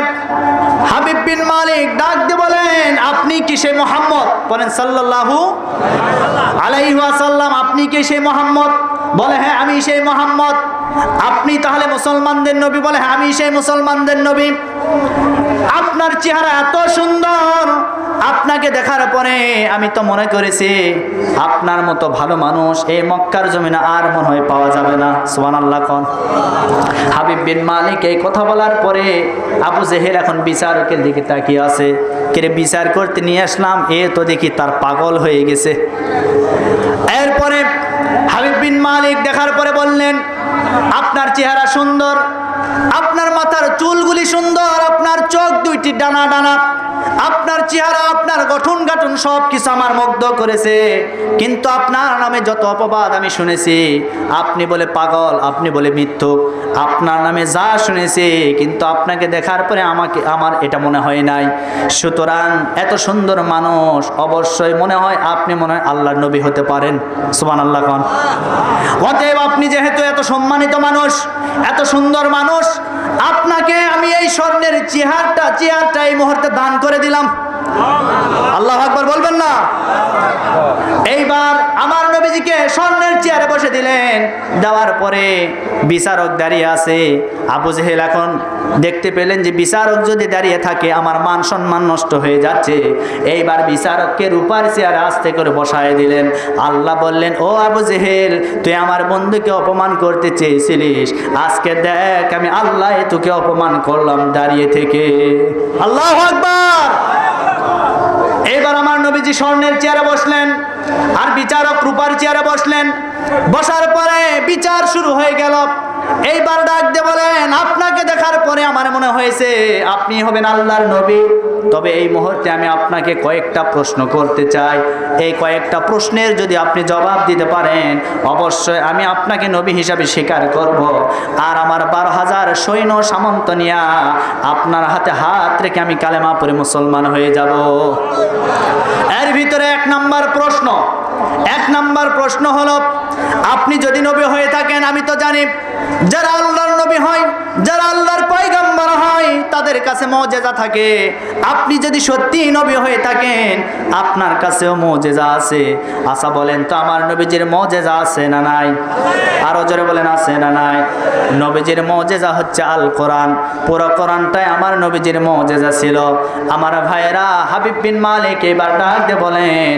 হাবিব বিন মালিক ডাক দিয়ে বলেন, আপনি কি সেই মোহাম্মদ? বলেন সাল্লাল্লাহু আলাইহি ওয়াসাল্লাম, আপনি কি সেই মোহাম্মদ? বলে হ্যাঁ, আমি সেই মোহাম্মদ। আপনি তাহলে মুসলমানদের নবী? বলে হ্যাঁ, আমি সেই মুসলমানদের নবী। আপনার চেহারা এত সুন্দর, আপনাকে দেখার পরে আমি তো মনে করেছি আপনার মতো ভালো মানুষ এই মক্কার জমিনে আর মনে হয় পাওয়া যাবে না। সুবহানাল্লাহ কোন। হাবিব বিন মালিক এই কথা বলার পরে আবু জেহেল এখন বিচারকের দিকে তাকিয়ে আছে। কে বিচার করতে নিয়ে আসলাম, এ তো দেখি তার পাগল হয়ে গেছে। এরপরে হাবিব বিন মালিক দেখার পরে বললেন, আপনার চেহারা সুন্দর, আপনার মাথার চুলগুলি সুন্দর, আপনার চোখ 2টি ডানা ডানা, আপনার চেহারা, আপনার আপনার গঠন গাঠন সব কিছু আমার মুগ্ধ করেছে, কিন্তু আপনার নামে যত অপবাদ আমি শুনেছি, আপনি বলে পাগল, আপনি বলে মিথ্যুক, আপনার নামে যা শুনেছি, কিন্তু আপনাকে দেখার পরে আমার এটা মনে হয় নাই। সুতরাং এত সুন্দর মানুষ, অবশ্যই মনে হয় আপনি মনে হয় আল্লাহর নবী হতে পারেন। সুবহানাল্লাহ কোন। অতএব আপনি যেহেতু এত সম্মানিত মানুষ, এত সুন্দর মানুষ, আপনাকে আমি এই স্বর্ণের চেয়ারটা এই মুহূর্তে দান করে দিলাম। আল্লাহু আকবার বলবেন না? এইবার আমার নবীজিকে স্বর্ণের চেয়ারে বসে দিলেন। দেওয়ার পরে বিচারক দাঁড়িয়ে আছে। আবু জেহেল এখন দেখতে পেলেন যে বিচারক যদি দাঁড়িয়ে থাকে আমার মান সম্মান নষ্ট হয়ে যাচ্ছে। এইবার বিচারককে রূপার চেয়ারে আস্তে করে বসায় দিলেন। আল্লাহ বললেন, ও আবু জেহেল, তুই আমার বন্ধুকে অপমান করতে চেয়েছিলিস, আজকে দেখ আমি আল্লাহ তোকে অপমান করলাম দাঁড়িয়ে থেকে। আল্লাহু আকবার। এবার আমার নবীজি স্বর্ণের চেয়ারে বসলেন, আর বিচারক রূপার চেয়ারে বসলেন। বসার পরে বিচার শুরু হয়ে গেল। এইবার ডাক দিয়ে বলেন, আপনাকে দেখার পরে আমার মনে হয়েছে আপনি হবেন আল্লাহর নবী। তবে এই মুহূর্তে আমি আপনাকে কয়েকটা প্রশ্ন করতে চাই। এই কয়েকটা প্রশ্নের যদি আপনি জবাব দিতে পারেন, অবশ্যই আমি আপনাকে নবী হিসাবে স্বীকার করব, আর আমার 12,000 সৈন্য সামন্ত নিয়ে আপনার হাতে হাত রেখে আমি কালেমা পড়ে মুসলমান হয়ে যাব। এর ভিতরে এক নাম্বার প্রশ্ন হলো, আপনি যদি নবী হয়ে থাকেন, আমি তো জানি যারা আল্লাহর নবী হয়, যারা আল্লাহর পয়গম্বর হয়, তাদের কাছে মুজিজা থাকে। আপনি যদি সত্যি নবী হয়ে থাকেন, আপনার কাছেও মুজিজা আছে। আচ্ছা বলেন তো, আমার নবীজির মুজিজা আছে না নাই? আরো জোরে বলেন, আছে না নাই? নবীজির মুজিজা হচ্ছে আল কোরআন। পুরো কোরআনটাই আমার নবীজির মুজিজা ছিল। আমার ভাইরা, হাবিব বিন মালিক এবার ডাক দিয়ে বলেন,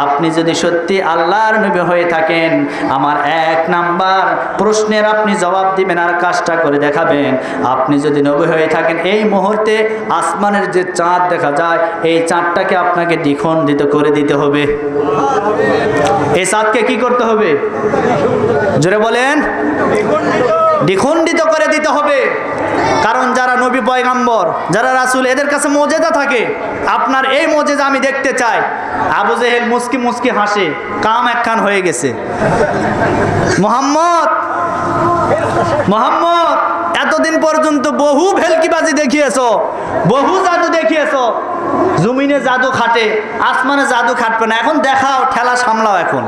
আপনি যদি সত্যি আল্লাহর নবী হয়ে থাকেন, আমার এক নাম্বার প্রশ্নের আপনি জবাব দিবেন আর কাজটা করে দেখাবেন। আপনি যদি নবী হয়ে থাকেন, এই মুহূর্তে আসমানের যে চাঁদ দেখা যায়, এই চাঁদটাকে আপনাকে দ্বিখণ্ডিত করে দিতে হবে। এই চাঁদকে কি করতে হবে? জোরে বলেন, দ্বিখণ্ডিত করে দিতে হবে। কারণ যারা নবী পয়গম্বর, যারা রাসূল, এদের কাছে মুজিজা থাকে। আপনার এই মুজিজা আমি দেখতে চাই। আবু জেহেল মুস্কি মুস্কি হাসে, কাম একখান হয়ে গেছে। মুহাম্মদ এতদিন পর্যন্ত বহু ভেলকিবাজি দেখিয়েছো, বহু জাদু দেখিয়েছো, জমিনে জাদু খাটে, আসমানে জাদু খাটবে না, এখন দেখাও, ঠেলা সামলাও। এখন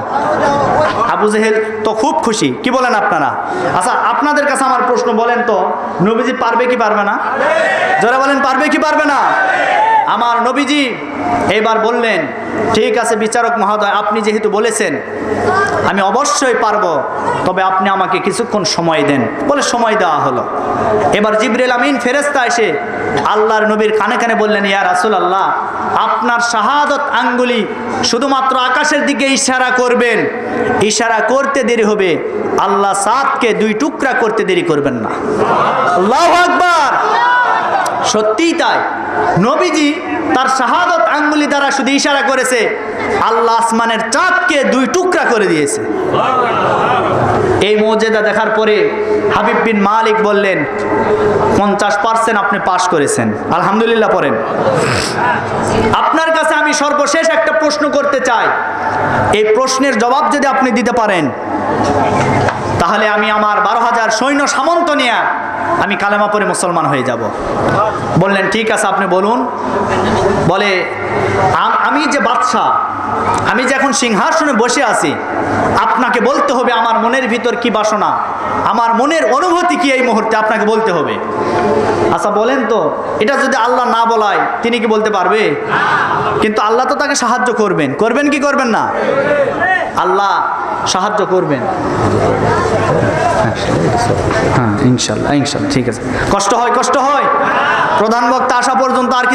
আবু জেহেল তো খুব খুশি। কি বলেন আপনারা? আচ্ছা, আপনাদের কাছে আমার প্রশ্ন, বলেন তো, নবীজি পারবে কি পারবে না? যারা বলেন পারবে কি পারবে না? আমার নবীজি এবার বললেন, ঠিক আছে বিচারক মহোদয়, আপনি যেহেতু বলেছেন আমি অবশ্যই পারবো, তবে আপনি আমাকে কিছুক্ষণ সময় দেন। বলে সময় দেওয়া হলো। এবার জিবরিল আমিন ফেরেশতা এসে আল্লাহর নবীর কানে কানে বললেন, ইয়া রাসূলুল্লাহ, আপনার শাহাদত আঙ্গুলি শুধুমাত্র আকাশের দিকে ইশারা করবেন, ইশারা করতে দেরি হবে, আল্লাহ সাতকে 2 টুকরা করতে দেরি করবেন না। আল্লাহু আকবার। সত্যিই তাই, নবীজি তার শাহাদত আঙ্গুলি দ্বারা শুধু ইশারা করেছে, আল্লাহ আসমানের চাঁদকে 2 টুকরা করে দিয়েছে। এই মুজিজা দেখার পরে হাবিব বিন মালিক বললেন, 50% আপনি পাস করেছেন, আলহামদুলিল্লাহ পড়েন। আপনার কাছে আমি সর্বশেষ একটা প্রশ্ন করতে চাই। এই প্রশ্নের জবাব যদি আপনি দিতে পারেন, তাহলে আমি আমার 12,000 সৈন্য সামন্ত নিয়ে আমি কালেমা পড়ে মুসলমান হয়ে যাব। বললেন, ঠিক আছে, আপনি বলুন। বলে, আমি যে বাদশাহ, আমি যে এখন সিংহাসনে বসে আছি, আপনাকে বলতে হবে আমার মনের ভিতর কি বাসনা, আমার মনের অনুভূতি কি, এই মুহূর্তে আপনাকে বলতে হবে। আচ্ছা বলেন তো, এটা যদি আল্লাহ না বলায় তিনি কি বলতে পারবে? কিন্তু আল্লাহ তো তাকে সাহায্য করবেন। করবেন কি করবেন না? আল্লাহ সাহায্য করবেন। হ্যাঁ, ইনশাল্লাহ, ঠিক আছে। কষ্ট হয়। প্রধান বক্তা আসা পর্যন্ত আর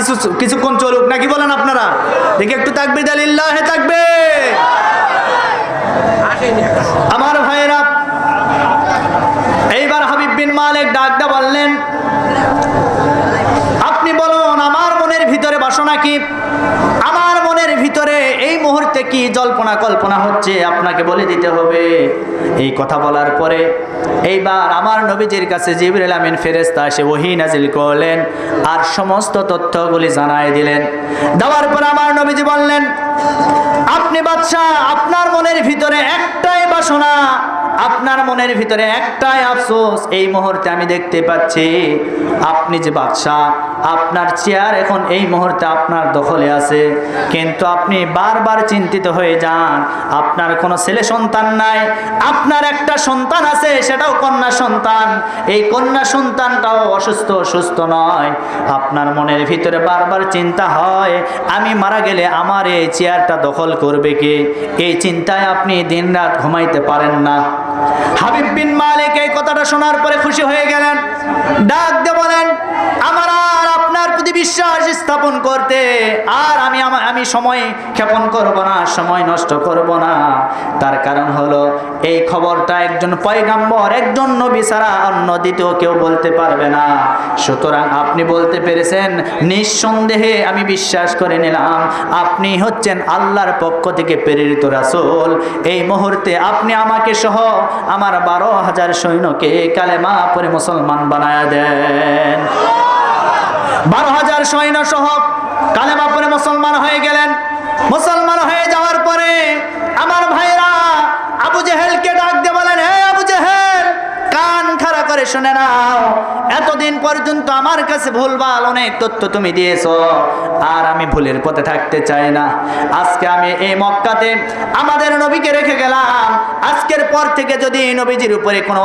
কিছুক্ষণ চলুক, নাকি বলেন আপনারা? দেখি একটু তাকবীর দেন, লিল্লাহি তাকবীর। আমার ভাইয়েরা, এইবার হাবিব বিন মালিক ডাকটা বললেন, আপনি বলুন আমার মনের ভিতরে বাসনা কি, আমার মনের ভিতরে এই মুহূর্তে কি জল্পনা কল্পনা হচ্ছে, আপনাকে বলে দিতে হবে। এই কথা বলার পরে এইবার আমার নবীজির কাছে জিবরিল আমিন ফেরেশতা এসে ওহী নাজিল করলেন আর সমস্ত তথ্যগুলি জানাই দিলেন। দেওয়ার পর আমার নবীজি বললেন, আপনি বাদশা, আপনার মনের ভিতরে একটাই বাসনা, আপনার মনের ভিতরে একটাই আফসোস এই মুহূর্তে আমি দেখতে পাচ্ছি। আপনি যে বাদশা, আপনার চেয়ার এখন এই মুহূর্তে আপনার দখলে আছে, কিন্তু আপনি বারবার চিন্তিত হয়ে যান, আপনার কোনো ছেলে সন্তান নাই, আপনার একটা সন্তান আছে, সেটাও কন্যা সন্তান। এই কন্যা সন্তানটাও অসুস্থ, সুস্থ নয়। আপনার মনের ভিতরে বারবার চিন্তা হয়, আমি মারা গেলে আমার এই চেয়ারটা দখল করবে কে? এই চিন্তায় আপনি দিনরাত ঘুমাইতে পারেন না। হাবিব বিন মালিক এই কথাটা শোনার পরে খুশি হয়ে গেলেন, ডাক দিয়ে বলেন, আমার আর আপনার প্রতি বিশ্বাস স্থাপন করতে আর আমি সময় ক্ষেপণ করব না, সময় নষ্ট করব না। তার কারণ হলো এই খবরটা একজন পয়গাম্বর, একজন নবী ছাড়া অন্য দ্বিতীয় কেউ বলতে পারবে না। সুতরাং আপনি বলতে পেরেছেন, নিঃসন্দেহে আমি বিশ্বাস করে নিলাম আপনি হচ্ছেন আল্লাহর পক্ষ থেকে প্রেরিত রাসূল। এই মুহূর্তে আপনি আমাকে সহ আমার 12,000 সৈন্যকে কালেমা পড়ে মুসলমান বানায়া দেন। 12,000 সৈন্য সহ কালেমা পড়ে মুসলমান হয়ে গেলেন। মুসলমান হয়ে যাওয়ার পরে আমার ভাইরা আবু জেহেলকে ডাক দিয়ে বলেন, হে আবু জেহেল, কান খাড়া করে শুনে নাও, এতদিন পর্যন্ত আমার কাছে ভুলভাল অনেক তথ্য তুমি দিয়েছো, আর আমি ভুলের পথে থাকতে চাই না। আজকে আমি এই মক্কাতে আমাদের নবীকে রেখে গেলাম, আজকের পর থেকে যদি এই নবীজির উপরে কোনো